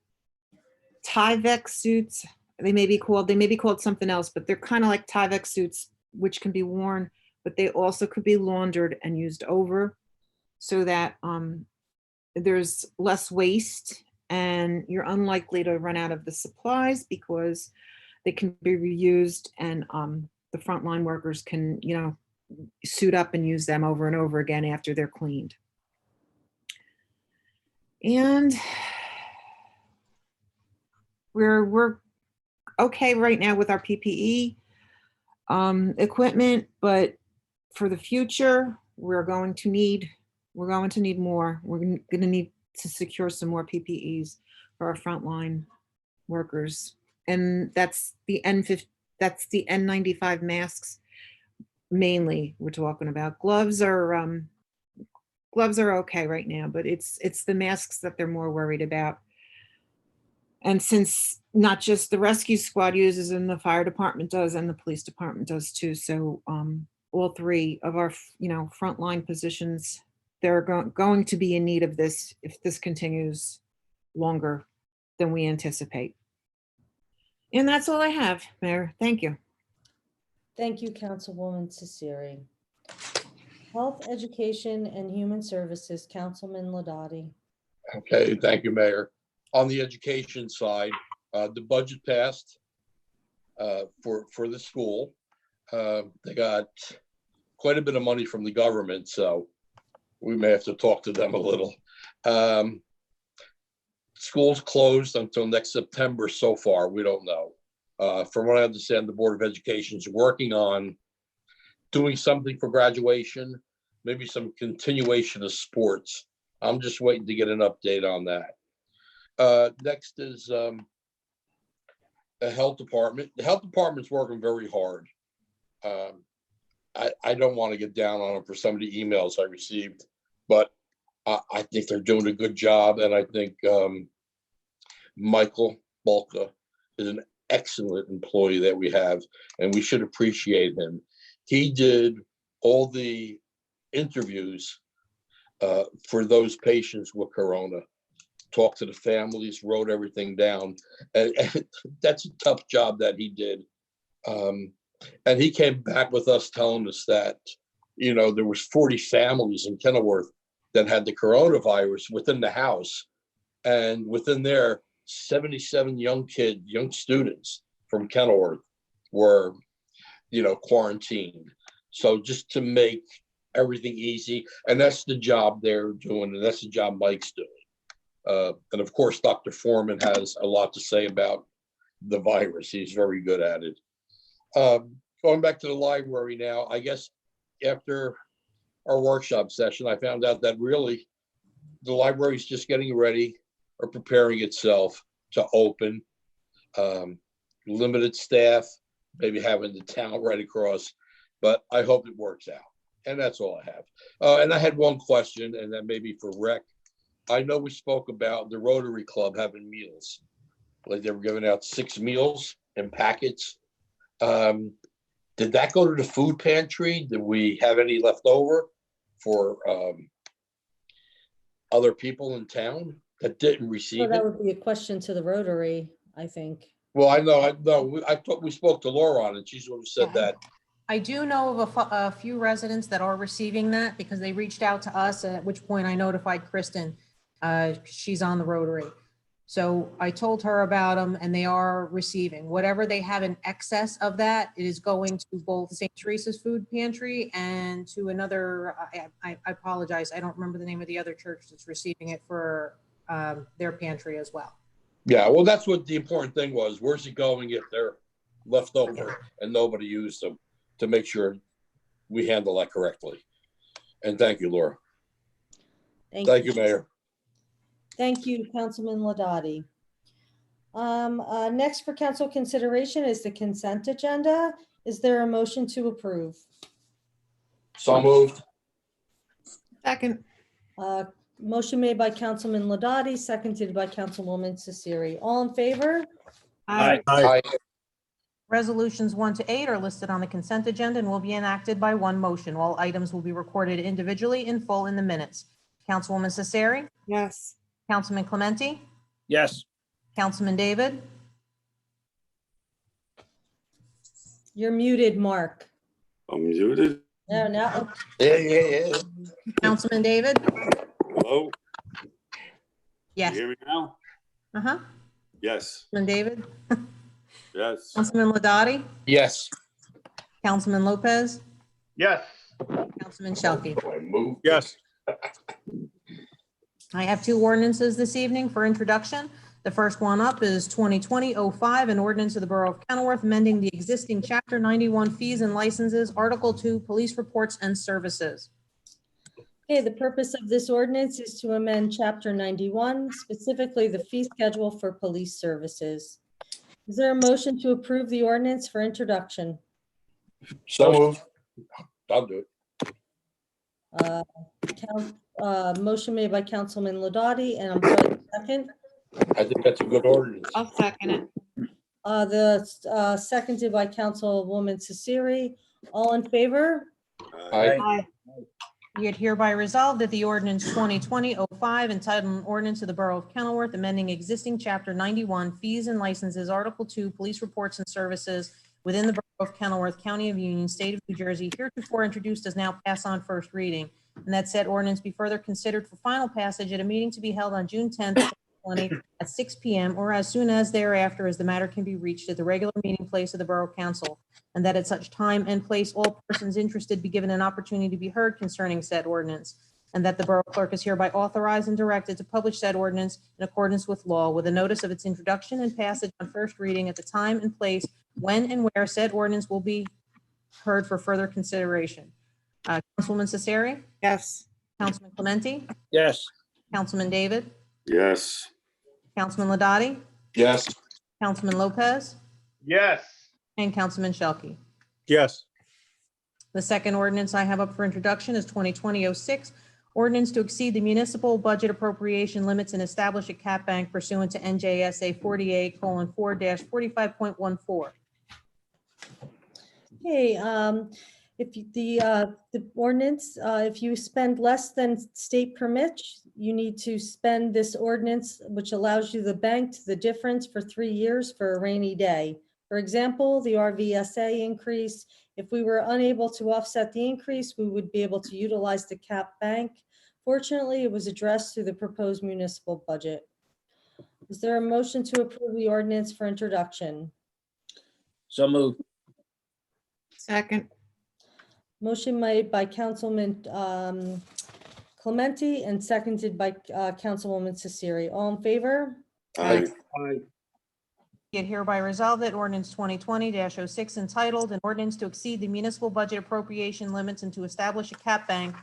Tyvek suits. They may be called something else, but they're kind of like Tyvek suits, which can be worn, but they also could be laundered and used over, so that there's less waste, and you're unlikely to run out of the supplies because they can be reused, and the frontline workers can, suit up and use them over and over again after they're cleaned. And we're okay right now with our PPE equipment, but for the future, we're going to need more. We're going to need to secure some more PPEs for our frontline workers, and that's the N95 masks mainly we're talking about. Gloves are okay right now, but it's the masks that they're more worried about. And since not just the rescue squad uses them, the fire department does, and the police department does too. So all three of our frontline positions, they're going to be in need of this if this continues longer than we anticipate. And that's all I have, Mayor. Thank you. Thank you, Councilwoman Cesari. Health, Education, and Human Services, Councilman Ladati. Okay, thank you, Mayor. On the education side, the budget passed for the school. They got quite a bit of money from the government, so we may have to talk to them a little. School's closed until next September so far. We don't know. From what I understand, the Board of Education is working on doing something for graduation, maybe some continuation of sports. I'm just waiting to get an update on that. Next is the health department. The health department's working very hard. I don't want to get down on them for some of the emails I received, but I think they're doing a good job. And I think Michael Bulka is an excellent employee that we have, and we should appreciate him. He did all the interviews for those patients with corona, talked to the families, wrote everything down. And that's a tough job that he did. And he came back with us telling us that, there was 40 families in Kenilworth that had the coronavirus within the house. And within there, 77 young students from Kenilworth were, quarantined. So just to make everything easy, and that's the job they're doing, and that's the job Mike's doing. And of course, Dr. Foreman has a lot to say about the virus. He's very good at it. Going back to the library now, I guess after our workshop session, I found out that really the library is just getting ready or preparing itself to open. Limited staff, maybe having the town right across, but I hope it works out. And that's all I have. And I had one question, and that may be for Rec. I know we spoke about the Rotary Club having meals, like they were giving out 6 meals in packets. Did that go to the food pantry? Did we have any left over for other people in town that didn't receive So it? that would be a question to the Rotary, I think. Well, I thought we spoke to Laura on it. She's the one who said that. I do know of a few residents that are receiving that because they reached out to us, at which point I notified Kristen. She's on the Rotary. So I told her about them, and they are receiving whatever they have in excess of that. It is going to both St. Teresa's Food Pantry and to another, I apologize, I don't remember the name of the other church that's receiving it for their pantry as well. Yeah, well, that's what the important thing was. Where's it going if they're left over and nobody used them, to make sure we handle that correctly. And thank you, Laura. Thank you, Mayor. Thank you, Councilman Ladati. Next for council consideration is the consent agenda. Is there a motion to approve? So moved. Second. Motion made by Councilman Ladati, seconded by Councilwoman Cesari. All in favor? Aye. Aye. Resolutions 1 to 8 are listed on the consent agenda and will be enacted by one motion. All items will be recorded individually in full in the minutes. Councilwoman Cesari, Yes. Councilman Clementi, Yes. Councilman David, You're muted, Mark. I'm muted. No. Yeah. Councilman David? Hello? You Yes. hear me now? Uh-huh. Yes, Councilman David? yes. Councilman Ladati? Yes. Councilman Lopez? Yes. Councilman Shelkey? I moved. Yes. I have two ordinances this evening for introduction. The first one up is 2020-05, an ordinance of the Borough of Kenilworth amending the existing Chapter 91 fees and licenses, Article 2, police reports and services. Okay, the purpose of this ordinance is to amend Chapter 91, specifically the fee schedule for police services. Is there a motion to approve the ordinance for introduction? So moved. I'll do it. Motion made by Councilman Ladati, and I'm sorry, second. I think that's a good ordinance. I'll second it. Seconded by Councilwoman Cesari. All in favor? Aye. Aye. Be it hereby resolved that the ordinance 2020-05 entitled an ordinance of the Borough of Kenilworth amending existing Chapter 91 fees and licenses, Article 2, police reports and services within the Borough of Kenilworth, County of Union, State of New Jersey, heretofore introduced, does now pass on first reading. And that said ordinance be further considered for final passage at a meeting to be held on June 10th, 2020 at 6 p.m. or as soon as thereafter as the matter can be reached at the regular meeting place of the Borough Council. And that at such time and place, all persons interested be given an opportunity to be heard concerning said ordinance. And that the Borough Clerk is hereby authorized and directed to publish said ordinance in accordance with law with a notice of its introduction and passage on first reading at the time and place when and where said ordinance will be heard for further consideration. Councilwoman Cesari, Yes. Councilman Clementi, Yes. Councilman David, Yes, Councilman Ladati, Yes. Councilman Lopez, Yes. and Councilman Shelkey. Yes. The second ordinance I have up for introduction is 2020-06, ordinance to exceed the municipal budget appropriation limits and establish a cap bank pursuant to NJSA 48:4-45.14. Okay, if the ordinance, if you spend less than state permits, you need to spend this ordinance, which allows you the bank the difference for 3 years for a rainy day. For example, the RVSA increase, if we were unable to offset the increase, we would be able to utilize the cap bank. Fortunately, it was addressed through the proposed municipal budget. Is there a motion to approve the ordinance for introduction? So moved. Second. Motion made by Councilman Clementi and seconded by Councilwoman Cesari. All in favor? aye, Be it hereby resolved that ordinance 2020-06 entitled, an ordinance to exceed the municipal budget appropriation limits and to establish a cap bank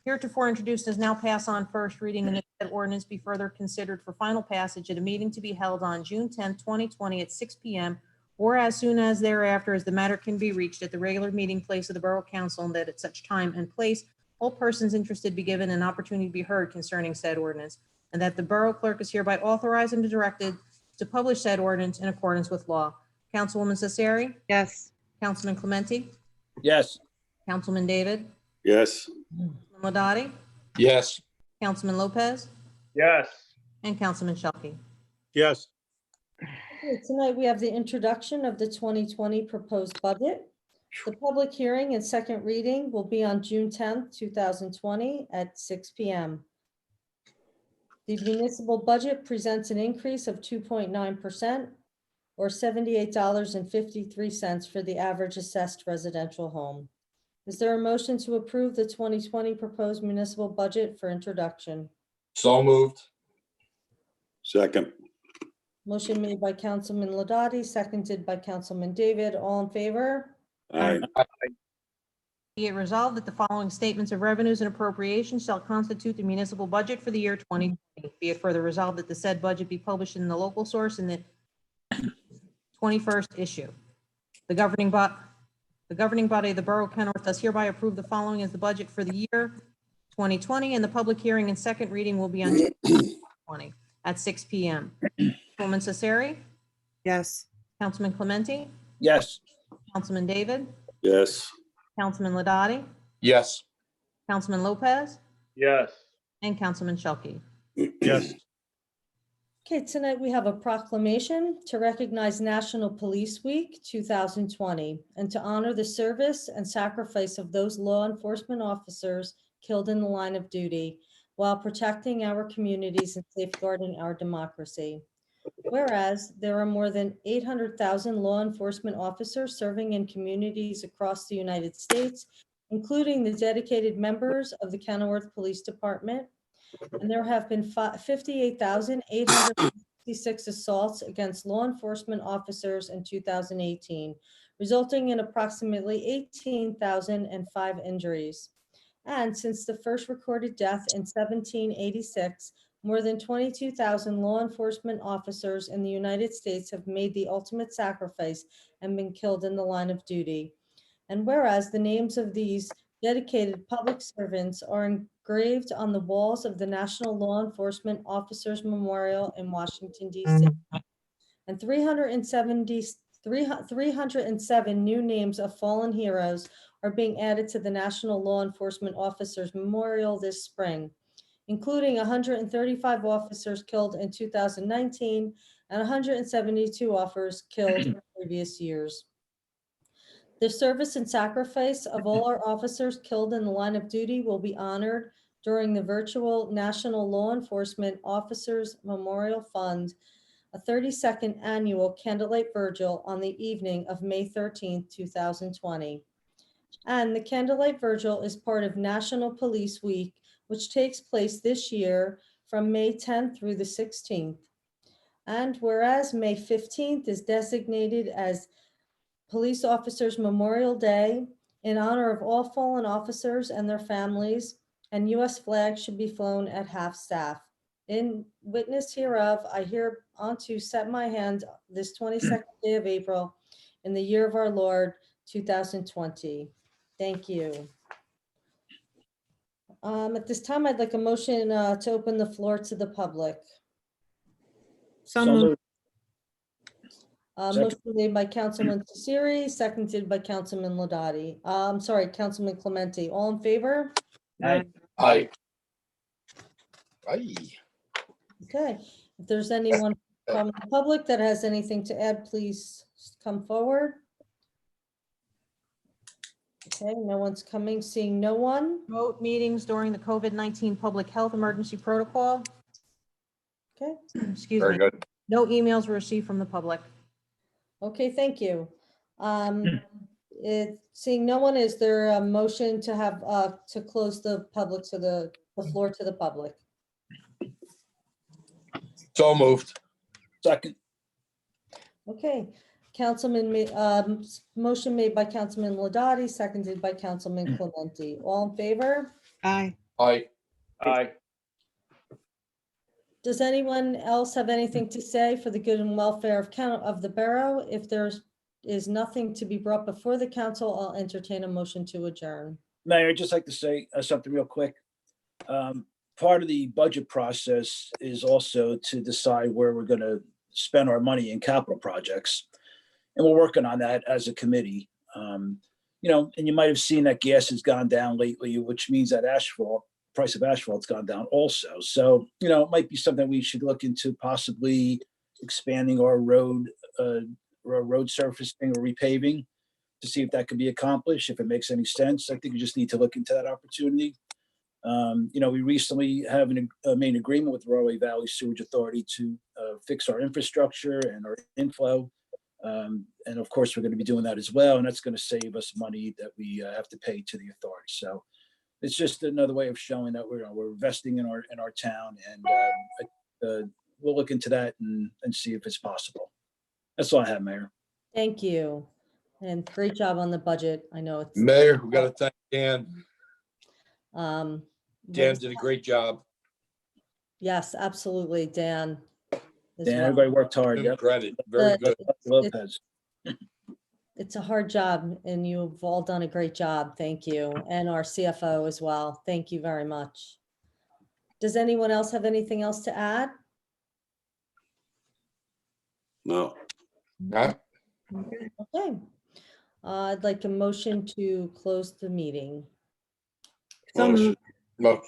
heretofore introduced does now pass on first reading, and that ordinance be further considered for final passage at a meeting to be held on June 10th, 2020 at 6 p.m. or as soon as thereafter as the matter can be reached at the regular meeting place of the Borough Council, and that at such time and place, all persons interested be given an opportunity to be heard concerning said ordinance, and that the Borough Clerk is hereby authorized and directed to publish said ordinance in accordance with law. Councilwoman Cesari, Yes. Councilman Clementi, Yes. Councilman David, yes, Councilman Ladati, Yes. Councilman Lopez, Yes. and Councilman Shelkey. Yes. Okay, tonight we have the introduction of the 2020 proposed budget. The public hearing and second reading will be on June 10th, 2020 at 6 p.m. The municipal budget presents an increase of 2.9% or $78.53 for the average assessed residential home. Is there a motion to approve the 2020 proposed municipal budget for introduction? So moved. second, Motion made by Councilman Ladati, seconded by Councilman David. All in favor? Aye. Be it resolved that the following statements of revenues and appropriations shall constitute the municipal budget for the year 2020. Be it further resolved that the said budget be published in the local source in the 21st issue. The governing body of the Borough of Kenilworth does hereby approve the following as the budget for the year 2020, and the public hearing and second reading will be on January 20 at 6 p.m. Councilwoman Cesari, Yes. Councilman Clementi, Yes. Councilman David, Yes. Councilman Ladati, Yes. Councilman Lopez, Yes. and Councilman Shelkey. Yes. Okay, tonight we have a proclamation to recognize National Police Week 2020 and to honor the service and sacrifice of those law enforcement officers killed in the line of duty while protecting our communities and safeguarding our democracy. Whereas there are more than 800,000 law enforcement officers serving in communities across the United States, including the dedicated members of the Kenilworth Police Department. And there have been 58,866 assaults against law enforcement officers in 2018, resulting in approximately 18,005 injuries. And since the first recorded death in 1786, more than 22,000 law enforcement officers in the United States have made the ultimate sacrifice and been killed in the line of duty. And whereas the names of these dedicated public servants are engraved on the walls of the National Law Enforcement Officers Memorial in Washington, D.C. And 307 new names of fallen heroes are being added to the National Law Enforcement Officers Memorial this spring, including 135 officers killed in 2019 and 172 officers killed in previous years. The service and sacrifice of all our officers killed in the line of duty will be honored during the virtual National Law Enforcement Officers Memorial Fund, a 32nd annual Candlelight Vigil on the evening of May 13, 2020. And the Candlelight Vigil is part of National Police Week, which takes place this year from May 10th through the 16th. And whereas May 15th is designated as Police Officers Memorial Day in honor of all fallen officers and their families, and U.S. flags should be flown at half-staff. In witness hereof, I hereunto set my hand this 22nd day of April in the year of our Lord, 2020. Thank you. At this time, I'd like a motion to open the floor to the public. So moved. Second. Motion made by Councilman Cesari, seconded by Councilman Ladati. I'm sorry, Councilman Clementi. All in favor? Aye. Aye. Aye. Okay. If there's anyone from the public that has anything to add, please come forward. Okay, no one's coming. Seeing no one. Remote meetings during the COVID-19 public health emergency protocol. Okay. Excuse Very me. good. No emails were received from the public. Okay, thank you. Seeing no one, is there a motion to have, to close the public to the floor to the public? So moved. Second. Okay, motion made by Councilman Ladati, seconded by Councilman Clementi. All in favor? Aye. Aye. Aye. Does anyone else have anything to say for the good and welfare of the borough? If there is nothing to be brought before the council, I'll entertain a motion to adjourn. Mayor, I'd just like to say something real quick. Part of the budget process is also to decide where we're going to spend our money in capital projects. And we're working on that as a committee. And you might have seen that gas has gone down lately, which means that price of asphalt's gone down also. So, it might be something we should look into, possibly expanding our road surfacing or repaving to see if that could be accomplished, if it makes any sense. I think we just need to look into that opportunity. We recently have made an agreement with Railway Valley Sewage Authority to fix our infrastructure and our inflow. And of course, we're going to be doing that as well. And that's going to save us money that we have to pay to the authority. So it's just another way of showing that we're investing in our town. And we'll look into that and see if it's possible. That's all I have, Mayor. Thank you. And great job on the budget. I know it's. Mayor, we gotta thank Dan. Um, Dan did a great job. Yes, absolutely, Dan. as Dan, well. everybody worked hard. Give him Yep. credit. Very good. Lopez. It's a hard job and you've all done a great job. Thank you. And our CFO as well. Thank you very much. Does anyone else have anything else to add? No, Huh? Okay. I'd like a motion to close the meeting. So motion. moved. Look,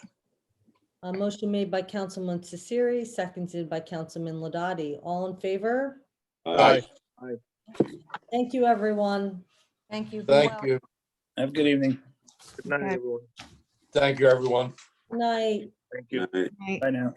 A motion made by Councilman Cesari, seconded by Councilman Ladati. All in favor? aye, Thank you, everyone. Thank you. Be thank well. you. Have a good evening. Good night, Okay. everyone. Thank you, everyone. Night. Thank you. Night. Right. Bye now.